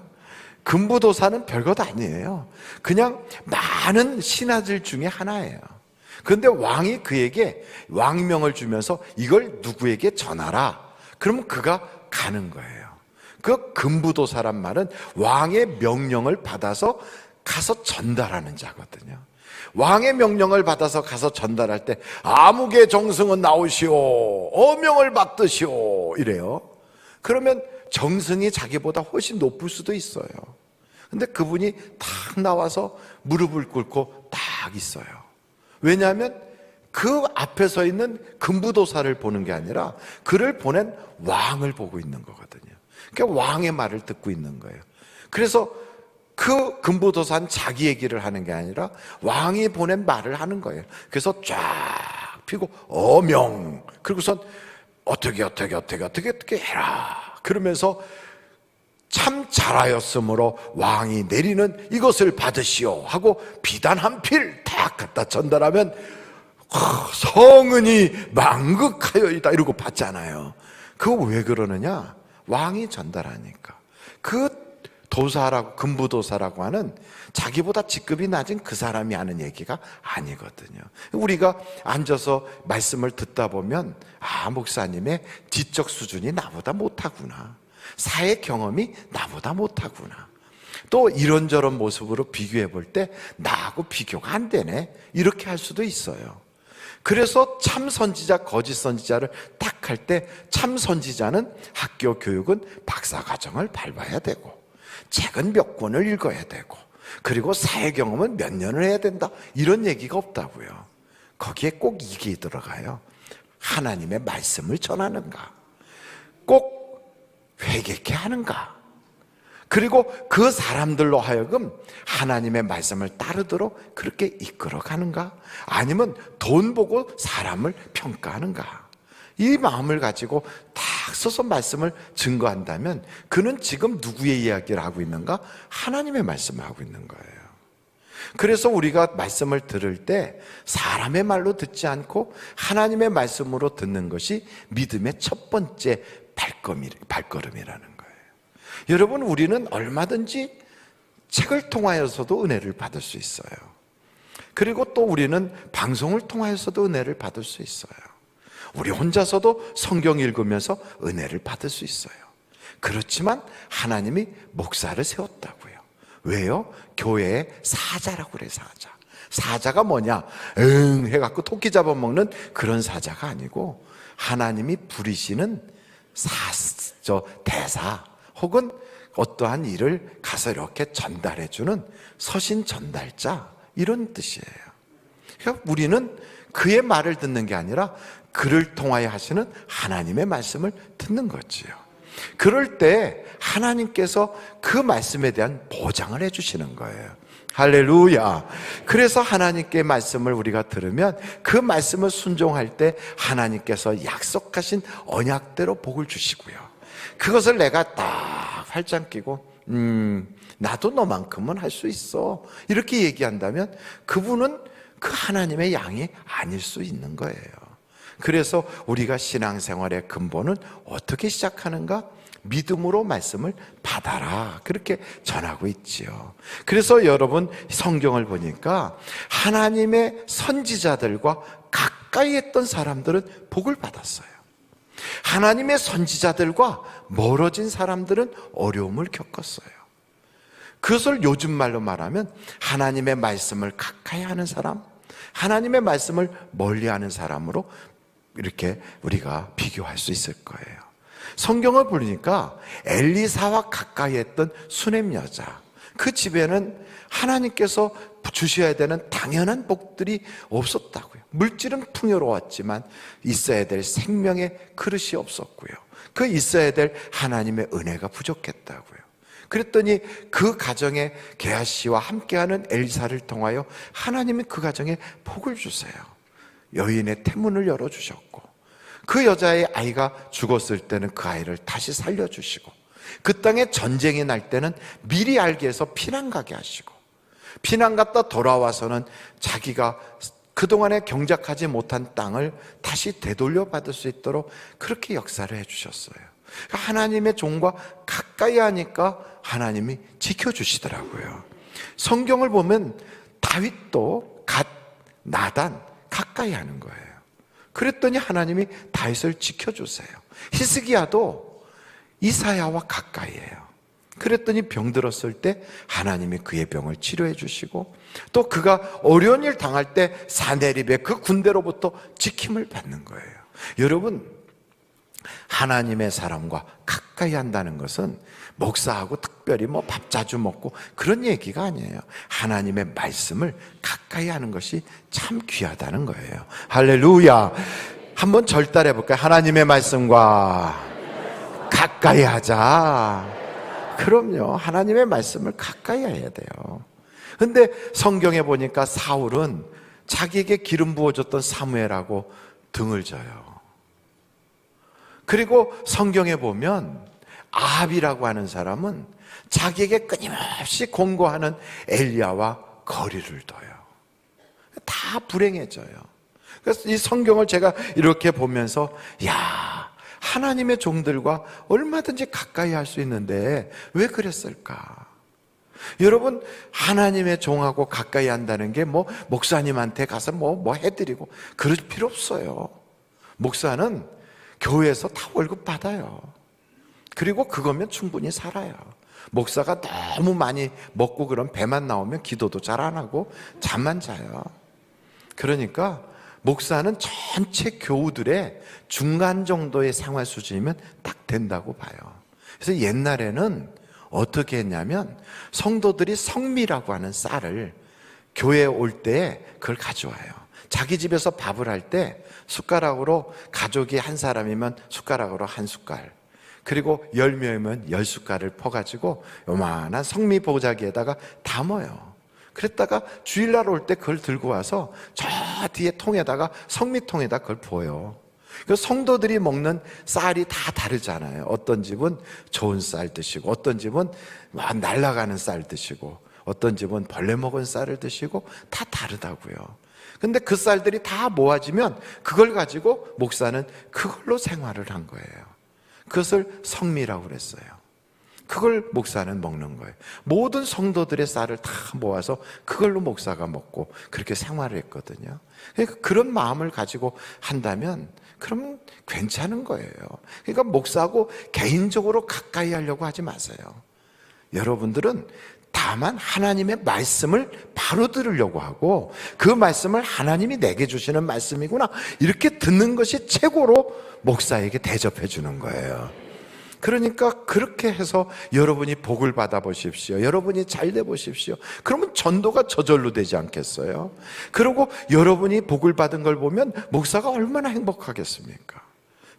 금부도사는 별것 아니에요. 그냥 많은 신하들 중에 하나예요. 그런데 왕이 그에게 왕명을 주면서 이걸 누구에게 전하라. 그러면 그가 가는 거예요. 그 금부도사란 말은 왕의 명령을 받아서 가서 전달하는 자거든요. 왕의 명령을 받아서 가서 전달할 때 아무개 정승은 나오시오, 어명을 받으시오 이래요. 그러면 정승이 자기보다 훨씬 높을 수도 있어요. 근데 그분이 딱 나와서 무릎을 꿇고 딱 있어요. 왜냐하면 그 앞에 서 있는 금부도사를 보는 게 아니라 그를 보낸 왕을 보고 있는 거거든요. 그러니까 왕의 말을 듣고 있는 거예요. 그래서 그 금부도사는 자기 얘기를 하는 게 아니라 왕이 보낸 말을 하는 거예요. 그래서 쫙 피고 어명, 그리고선 어떻게 해라 그러면서 참 잘하였으므로 왕이 내리는 이것을 받으시오 하고 비단 한 필 딱 갖다 전달하면 성은이 만극하여이다 이러고 받잖아요. 그거 왜 그러느냐? 왕이 전달하니까. 그 도사라고, 금부도사라고 하는 자기보다 직급이 낮은 그 사람이 하는 얘기가 아니거든요. 우리가 앉아서 말씀을 듣다 보면 목사님의 지적 수준이 나보다 못하구나, 사회 경험이 나보다 못하구나, 또 이런저런 모습으로 비교해 볼 때 나하고 비교가 안 되네 이렇게 할 수도 있어요. 그래서 참 선지자, 거짓 선지자를 딱 할 때 참 선지자는 학교 교육은 박사과정을 밟아야 되고 책은 몇 권을 읽어야 되고 그리고 사회 경험은 몇 년을 해야 된다 이런 얘기가 없다고요. 거기에 꼭 이게 들어가요. 하나님의 말씀을 전하는가, 꼭 회개케 하는가, 그리고 그 사람들로 하여금 하나님의 말씀을 따르도록 그렇게 이끌어 가는가, 아니면 돈 보고 사람을 평가하는가, 이 마음을 가지고 딱 서서 말씀을 증거한다면 그는 지금 누구의 이야기를 하고 있는가? 하나님의 말씀을 하고 있는 거예요. 그래서 우리가 말씀을 들을 때 사람의 말로 듣지 않고 하나님의 말씀으로 듣는 것이 믿음의 첫 번째 발걸음이라는 거예요. 여러분, 우리는 얼마든지 책을 통하여서도 은혜를 받을 수 있어요. 그리고 또 우리는 방송을 통하여서도 은혜를 받을 수 있어요. 우리 혼자서도 성경 읽으면서 은혜를 받을 수 있어요. 그렇지만 하나님이 목사를 세웠다고요. 왜요? 교회의 사자라고 그래요. 사자가 뭐냐? 해갖고 토끼 잡아먹는 그런 사자가 아니고 하나님이 부리시는 대사 혹은 어떠한 일을 가서 이렇게 전달해주는 서신 전달자, 이런 뜻이에요. 그러니까 우리는 그의 말을 듣는 게 아니라 그를 통하여 하시는 하나님의 말씀을 듣는 거지요. 그럴 때 하나님께서 그 말씀에 대한 보장을 해주시는 거예요. 할렐루야. 그래서 하나님께 말씀을 우리가 들으면 그 말씀을 순종할 때 하나님께서 약속하신 언약대로 복을 주시고요, 그것을 내가 딱 팔짱 끼고 나도 너만큼은 할 수 있어 이렇게 얘기한다면 그분은 그 하나님의 양이 아닐 수 있는 거예요. 그래서 우리가 신앙생활의 근본은 어떻게 시작하는가? 믿음으로 말씀을 받아라, 그렇게 전하고 있지요. 그래서 여러분, 성경을 보니까 하나님의 선지자들과 가까이 했던 사람들은 복을 받았어요. 하나님의 선지자들과 멀어진 사람들은 어려움을 겪었어요. 그것을 요즘 말로 말하면 하나님의 말씀을 가까이 하는 사람, 하나님의 말씀을 멀리 하는 사람으로 이렇게 우리가 비교할 수 있을 거예요. 성경을 보니까 엘리사와 가까이 했던 수넴 여자, 그 집에는 하나님께서 주셔야 되는 당연한 복들이 없었다고요. 물질은 풍요로웠지만 있어야 될 생명의 그릇이 없었고요, 그 있어야 될 하나님의 은혜가 부족했다고요. 그랬더니 그 가정에 게하시와 함께하는 엘사를 통하여 하나님이 그 가정에 복을 주세요. 여인의 태문을 열어주셨고, 그 여자의 아이가 죽었을 때는 그 아이를 다시 살려주시고, 그 땅에 전쟁이 날 때는 미리 알게 해서 피난 가게 하시고, 피난 갔다 돌아와서는 자기가 그동안에 경작하지 못한 땅을 다시 되돌려 받을 수 있도록 그렇게 역사를 해주셨어요. 하나님의 종과 가까이 하니까 하나님이 지켜주시더라고요. 성경을 보면 다윗도 갓, 나단 가까이 하는 거예요. 그랬더니 하나님이 다윗을 지켜주세요. 히스기야도 이사야와 가까이에요. 그랬더니 병들었을 때 하나님이 그의 병을 치료해 주시고, 또 그가 어려운 일 당할 때 사내립의 그 군대로부터 지킴을 받는 거예요. 여러분, 하나님의 사람과 가까이 한다는 것은 목사하고 특별히 뭐 밥 자주 먹고 그런 얘기가 아니에요. 하나님의 말씀을 가까이 하는 것이 참 귀하다는 거예요. 할렐루야. 한번 절달해 볼까요? 하나님의 말씀과 가까이 하자. 그럼요. 하나님의 말씀을 가까이 해야 돼요. 근데 성경에 보니까 사울은 자기에게 기름 부어줬던 사무엘하고 등을 져요. 그리고 성경에 보면 아합이라고 하는 사람은 자기에게 끊임없이 공고하는 엘리야와 거리를 둬요. 다 불행해져요. 그래서 이 성경을 제가 이렇게 보면서, 야, 하나님의 종들과 얼마든지 가까이 할 수 있는데 왜 그랬을까? 여러분, 하나님의 종하고 가까이 한다는 게 뭐 목사님한테 가서 뭐 해드리고 그럴 필요 없어요. 목사는 교회에서 다 월급 받아요. 그리고 그거면 충분히 살아요. 목사가 너무 많이 먹고 그런 배만 나오면 기도도 잘 안 하고 잠만 자요. 그러니까 목사는 전체 교우들의 중간 정도의 생활 수준이면 딱 된다고 봐요. 그래서 옛날에는 어떻게 했냐면 성도들이 성미라고 하는 쌀을 교회에 올 때 그걸 가져와요. 자기 집에서 밥을 할 때 숟가락으로, 가족이 한 사람이면 숟가락으로 한 숟갈, 그리고 10명이면 10숟갈을 퍼가지고 요만한 성미 보자기에다가 담아요. 그랬다가 주일날 올 때 그걸 들고 와서 저 뒤에 통에다가, 성미통에다 그걸 부어요. 그 성도들이 먹는 쌀이 다 다르잖아요. 어떤 집은 좋은 쌀 드시고, 어떤 집은 막 날아가는 쌀 드시고, 어떤 집은 벌레 먹은 쌀을 드시고, 다 다르다고요. 근데 그 쌀들이 다 모아지면 그걸 가지고 목사는 그걸로 생활을 한 거예요. 그것을 성미라고 그랬어요. 그걸 목사는 먹는 거예요. 모든 성도들의 쌀을 다 모아서 그걸로 목사가 먹고 그렇게 생활을 했거든요. 그러니까 그런 마음을 가지고 한다면 그러면 괜찮은 거예요. 그러니까 목사하고 개인적으로 가까이 하려고 하지 마세요. 여러분들은 다만 하나님의 말씀을 바로 들으려고 하고, 그 말씀을 하나님이 내게 주시는 말씀이구나, 이렇게 듣는 것이 최고로 목사에게 대접해 주는 거예요. 그러니까 그렇게 해서 여러분이 복을 받아 보십시오. 여러분이 잘 돼 보십시오. 그러면 전도가 저절로 되지 않겠어요? 그리고 여러분이 복을 받은 걸 보면 목사가 얼마나 행복하겠습니까?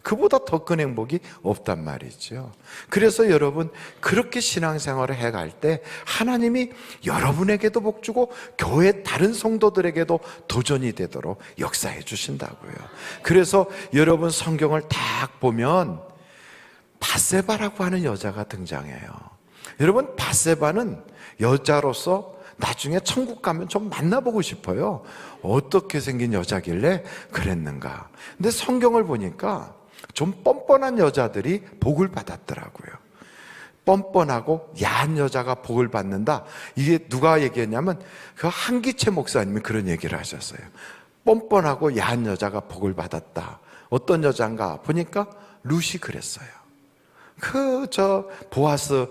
그보다 더 큰 행복이 없단 말이죠. 그래서 여러분, 그렇게 신앙생활을 해갈 때 하나님이 여러분에게도 복 주고 교회 다른 성도들에게도 도전이 되도록 역사해 주신다고요. 그래서 여러분, 성경을 딱 보면 바세바라고 하는 여자가 등장해요. 여러분, 바세바는 여자로서 나중에 천국 가면 좀 만나보고 싶어요. 어떻게 생긴 여자길래 그랬는가. 근데 성경을 보니까 좀 뻔뻔한 여자들이 복을 받았더라고요. 뻔뻔하고 야한 여자가 복을 받는다. 이게 누가 얘기했냐면 그 한기채 목사님이 그런 얘기를 하셨어요. 뻔뻔하고 야한 여자가 복을 받았다. 어떤 여자인가 보니까 룻이 그랬어요. 보아스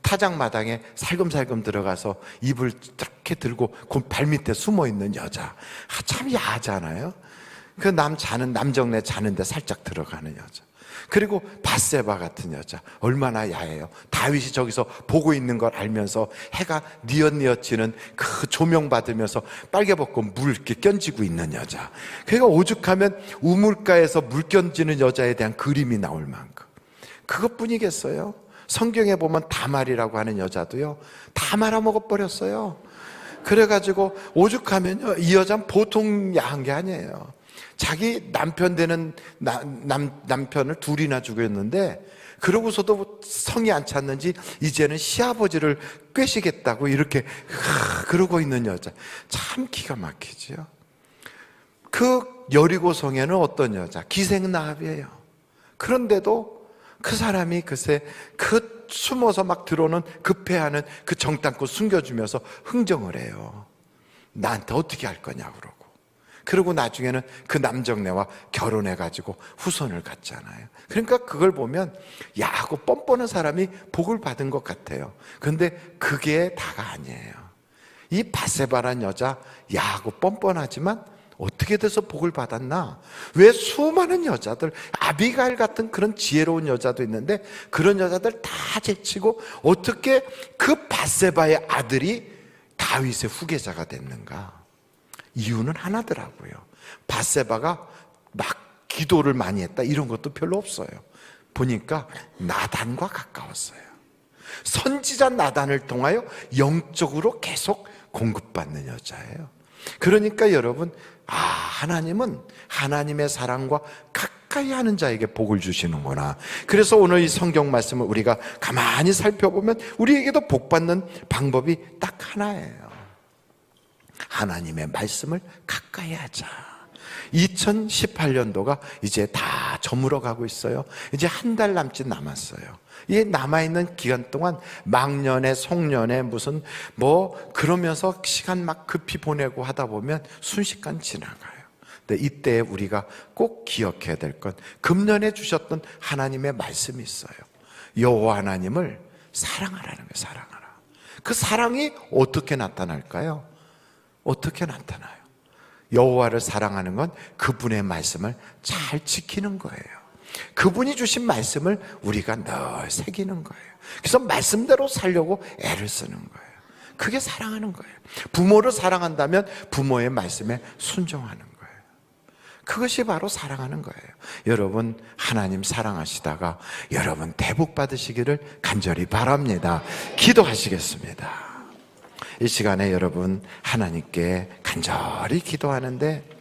타작마당에 살금살금 들어가서 입을 이렇게 들고 그 발밑에 숨어있는 여자. 참 야하잖아요. 그 남정네 자는데 살짝 들어가는 여자. 그리고 바세바 같은 여자, 얼마나 야해요. 다윗이 저기서 보고 있는 걸 알면서 해가 뉘엿뉘엿지는 그 조명 받으면서 빨개벗고 물 이렇게 견지고 있는 여자. 그러니까 오죽하면 우물가에서 물 견지는 여자에 대한 그림이 나올 만큼. 그것뿐이겠어요? 성경에 보면 다말이라고 하는 여자도요, 다 말아먹어버렸어요. 그래가지고 오죽하면요, 이 여자는 보통 야한 게 아니에요. 자기 남편 되는 남편을 둘이나 죽였는데, 그러고서도 성이 안 찼는지 이제는 시아버지를 꿰시겠다고 이렇게 그러고 있는 여자. 참 기가 막히지요. 그 여리고성에는 어떤 여자? 기생나합이에요. 그런데도 그 사람이 글쎄 그 숨어서 막 들어오는 급해하는 그 정탐꾼 숨겨주면서 흥정을 해요. 나한테 어떻게 할 거냐 그러고. 그리고 나중에는 그 남정네와 결혼해가지고 후손을 갖잖아요. 그러니까 그걸 보면 야하고 뻔뻔한 사람이 복을 받은 것 같아요. 그런데 그게 다가 아니에요. 이 바세바란 여자 야하고 뻔뻔하지만 어떻게 돼서 복을 받았나? 왜 수많은 여자들, 아비가일 같은 그런 지혜로운 여자도 있는데 그런 여자들 다 제치고 어떻게 그 바세바의 아들이 다윗의 후계자가 됐는가? 이유는 하나더라고요. 바세바가 막 기도를 많이 했다 이런 것도 별로 없어요. 보니까 나단과 가까웠어요. 선지자 나단을 통하여 영적으로 계속 공급받는 여자예요. 그러니까 여러분, 하나님은 하나님의 사랑과 가까이 하는 자에게 복을 주시는구나. 그래서 오늘 이 성경 말씀을 우리가 가만히 살펴보면 우리에게도 복 받는 방법이 딱 하나예요. 하나님의 말씀을 가까이 하자. 2018년도가 이제 다 저물어 가고 있어요. 이제 한 달 남짓 남았어요. 이 남아있는 기간 동안 막년에 송년에 무슨 그러면서 시간 막 급히 보내고 하다 보면 순식간 지나가요. 근데 이때 우리가 꼭 기억해야 될 건 금년에 주셨던 하나님의 말씀이 있어요. 여호와 하나님을 사랑하라는 거예요. 사랑하라. 그 사랑이 어떻게 나타날까요? 어떻게 나타나요? 여호와를 사랑하는 건 그분의 말씀을 잘 지키는 거예요. 그분이 주신 말씀을 우리가 늘 새기는 거예요. 그래서 말씀대로 살려고 애를 쓰는 거예요. 그게 사랑하는 거예요. 부모를 사랑한다면 부모의 말씀에 순종하는 거예요. 그것이 바로 사랑하는 거예요. 여러분, 하나님 사랑하시다가 여러분 대복 받으시기를 간절히 바랍니다. 기도하시겠습니다. 이 시간에 여러분 하나님께 간절히 기도하는데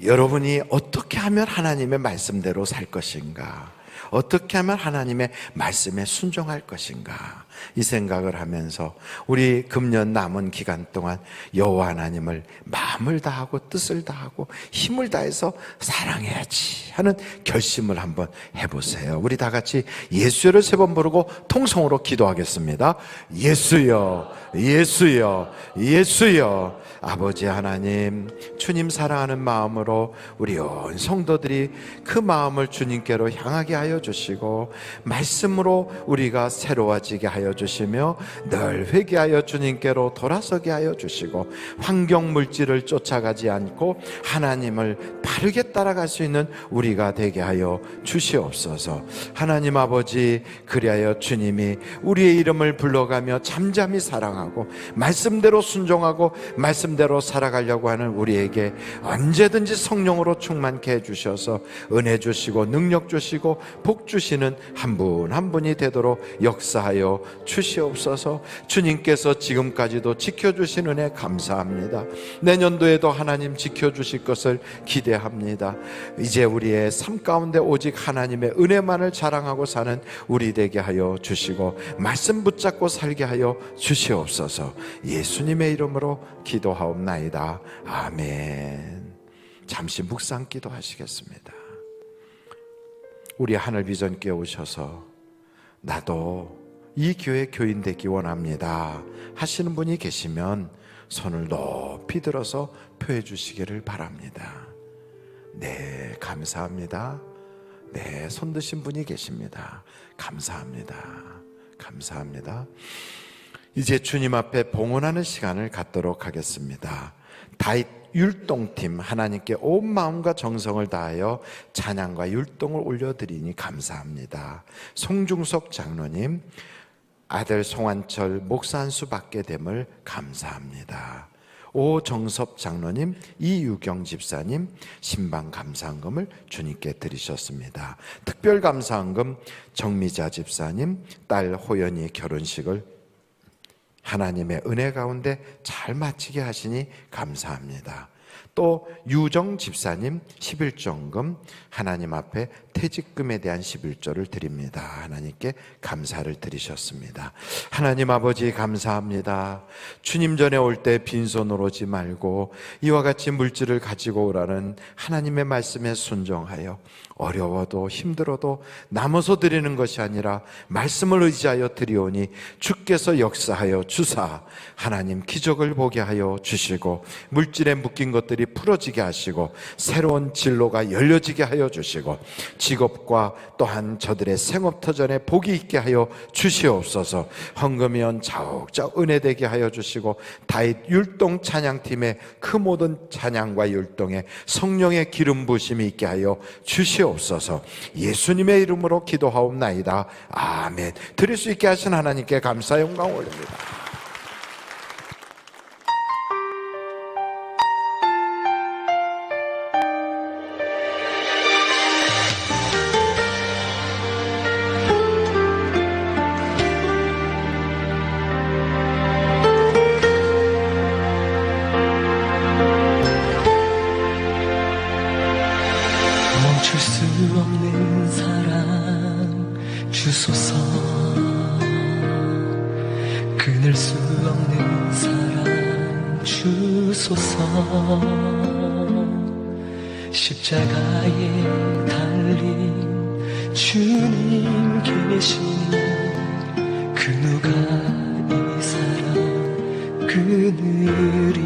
여러분이 어떻게 하면 하나님의 말씀대로 살 것인가? 어떻게 하면 하나님의 말씀에 순종할 것인가? 이 생각을 하면서 우리 금년 남은 기간 동안 여호와 하나님을 마음을 다하고 뜻을 다하고 힘을 다해서 사랑해야지 하는 결심을 한번 해보세요. 우리 다 같이 예수를 3번 부르고 통성으로 기도하겠습니다. 예수여, 예수여, 예수여. 아버지 하나님, 주님 사랑하는 마음으로 우리 온 성도들이 그 마음을 주님께로 향하게 하여 주시고 말씀으로 우리가 새로워지게 하여 주시며 늘 회개하여 주님께로 돌아서게 하여 주시고 환경 물질을 쫓아가지 않고 하나님을 바르게 따라갈 수 있는 우리가 되게 하여 주시옵소서. 하나님 아버지, 그리하여 주님이 우리의 이름을 불러가며 잠잠히 사랑하고 말씀대로 순종하고 말씀대로 살아가려고 하는 우리에게 언제든지 성령으로 충만케 해주셔서 은혜 주시고 능력 주시고 복 주시는 한 분 한 분이 되도록 역사하여 주시옵소서. 주님께서 지금까지도 지켜주신 은혜 감사합니다. 내년도에도 하나님 지켜주실 것을 기대합니다. 이제 우리의 삶 가운데 오직 하나님의 은혜만을 자랑하고 사는 우리 되게 하여 주시고 말씀 붙잡고 살게 하여 주시옵소서. 예수님의 이름으로 기도하옵나이다. 아멘. 잠시 묵상 기도하시겠습니다. 우리 하늘 비전교회 오셔서 나도 이 교회 교인 되기 원합니다 하시는 분이 계시면 손을 높이 들어서 표해 주시기를 바랍니다. 네, 감사합니다. 네, 손 드신 분이 계십니다. 감사합니다. 감사합니다. 이제 주님 앞에 봉헌하는 시간을 갖도록 하겠습니다. 다윗 율동팀, 하나님께 온 마음과 정성을 다하여 찬양과 율동을 올려드리니 감사합니다. 송중석 장로님, 아들 송한철 목사 한 수 받게 됨을 감사합니다. 오정섭 장로님, 이유경 집사님 신방 감사헌금을 주님께 드리셨습니다. 특별 감사헌금 정미자 집사님 딸 호연이 결혼식을 하나님의 은혜 가운데 잘 마치게 하시니 감사합니다. 또 유정 집사님 11정금 하나님 앞에 퇴직금에 대한 11조를 드립니다. 하나님께 감사를 드리셨습니다. 하나님 아버지 감사합니다. 주님 전에 올 때 빈손으로 오지 말고 이와 같이 물질을 가지고 오라는 하나님의 말씀에 순종하여 어려워도 힘들어도 남아서 드리는 것이 아니라 말씀을 의지하여 드리오니 주께서 역사하여 주사 하나님 기적을 보게 하여 주시고 물질에 묶인 것들이 풀어지게 하시고 새로운 진로가 열려지게 하여 주시고 직업과 또한 저들의 생업터전에 복이 있게 하여 주시옵소서. 헌금이연 자욱자욱 은혜되게 하여 주시고 다윗 율동 찬양팀의 그 모든 찬양과 율동에 성령의 기름 부심이 있게 하여 주시옵소서. 예수님의 이름으로 기도하옵나이다. 아멘. 드릴 수 있게 하신 하나님께 감사 영광 올립니다. 멈출 수 없는 사랑 주소서 끊을 수 없는 사랑 주소서 십자가에 달린 주님 계시니 그 누가 이 사랑 끊으리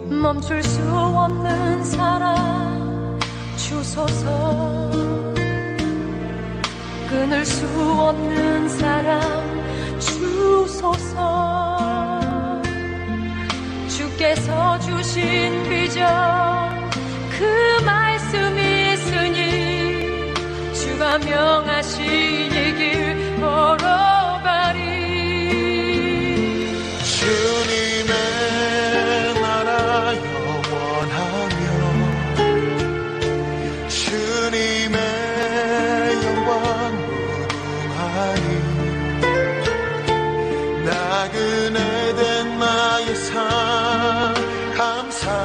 멈출 수 없는 사랑 주소서 끊을 수 없는 사랑 주소서 주께서 주신 비전 그 말씀이 있으니 주가 명하신 이 길 걸어가리 주님의 나라 영원하며 주님의 영광 무궁하니 나그네 된 나의 삶 감사하니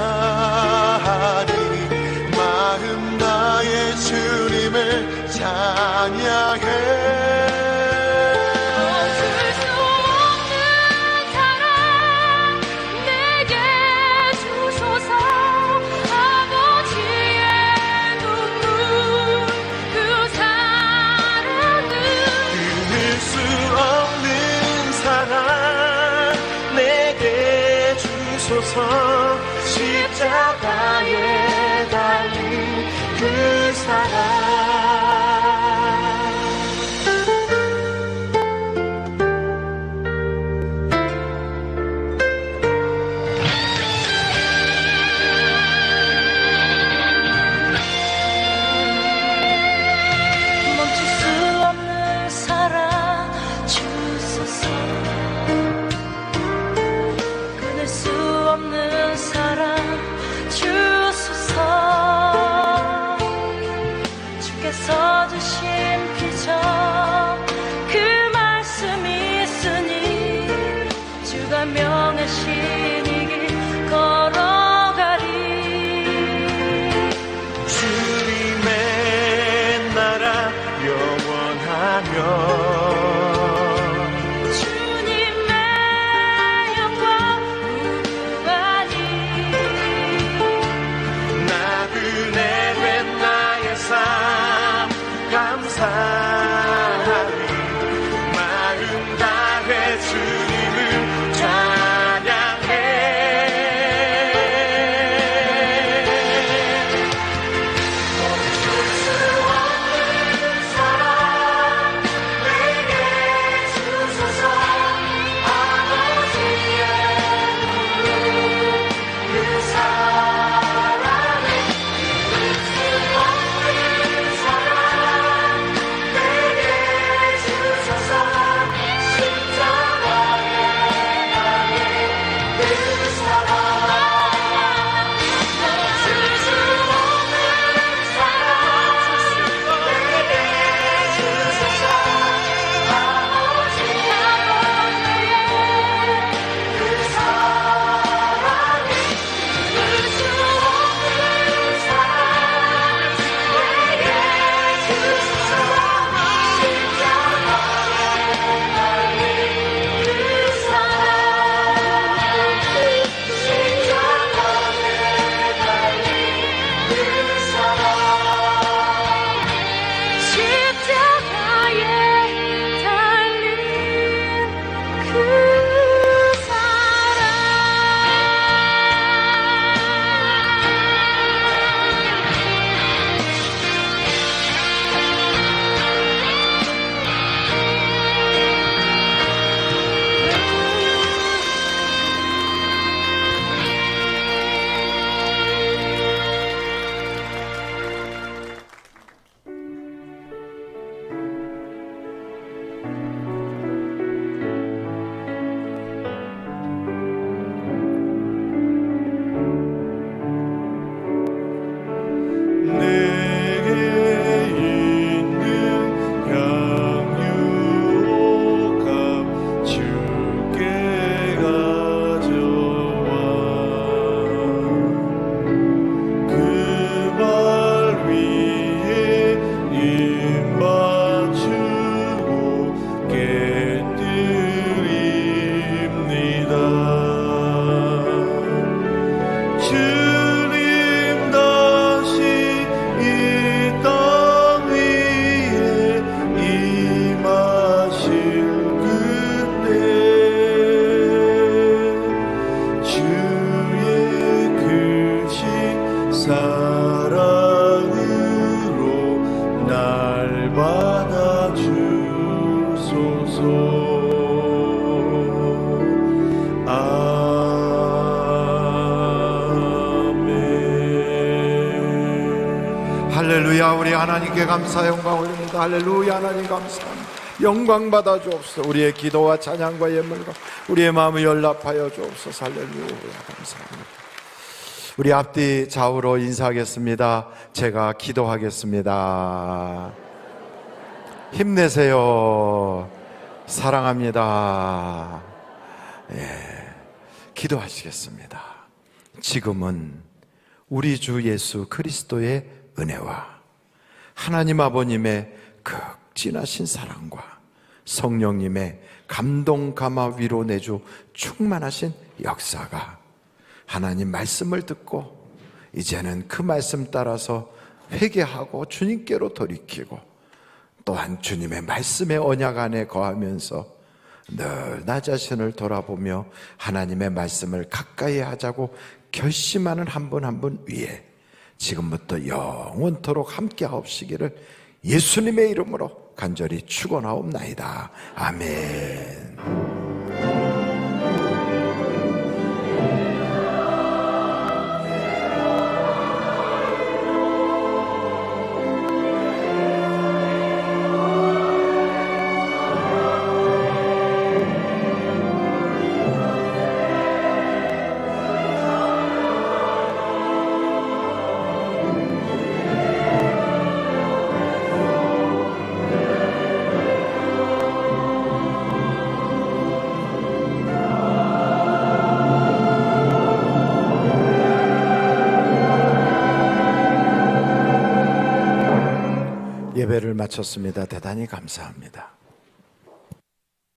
마음 다해 주님을 찬양해 십자가에 달린 그 사랑 멈출 수 없는 사랑 주소서 끊을 수 없는 사랑 주소서 아멘. 할렐루야. 우리 하나님께 감사 영광 올립니다. 할렐루야. 하나님 감사합니다. 영광 받아 주옵소서. 우리의 기도와 찬양과 예물과 우리의 마음을 연락하여 주옵소서. 할렐루야. 감사합니다. 우리 앞뒤 좌우로 인사하겠습니다. 제가 기도하겠습니다. 힘내세요. 사랑합니다. 기도하시겠습니다. 지금은 우리 주 예수 그리스도의 은혜와 하나님 아버님의 극진하신 사랑과 성령님의 감동 감화 위로 내주 충만하신 역사가 하나님 말씀을 듣고 이제는 그 말씀 따라서 회개하고 주님께로 돌이키고 또한 주님의 말씀의 언약 안에 거하면서 늘 나 자신을 돌아보며 하나님의 말씀을 가까이 하자고 결심하는 한 분 한 분 위에 지금부터 영원토록 함께 하옵시기를 예수님의 이름으로 간절히 축원하옵나이다. 아멘. 예배를 마쳤습니다. 대단히 감사합니다.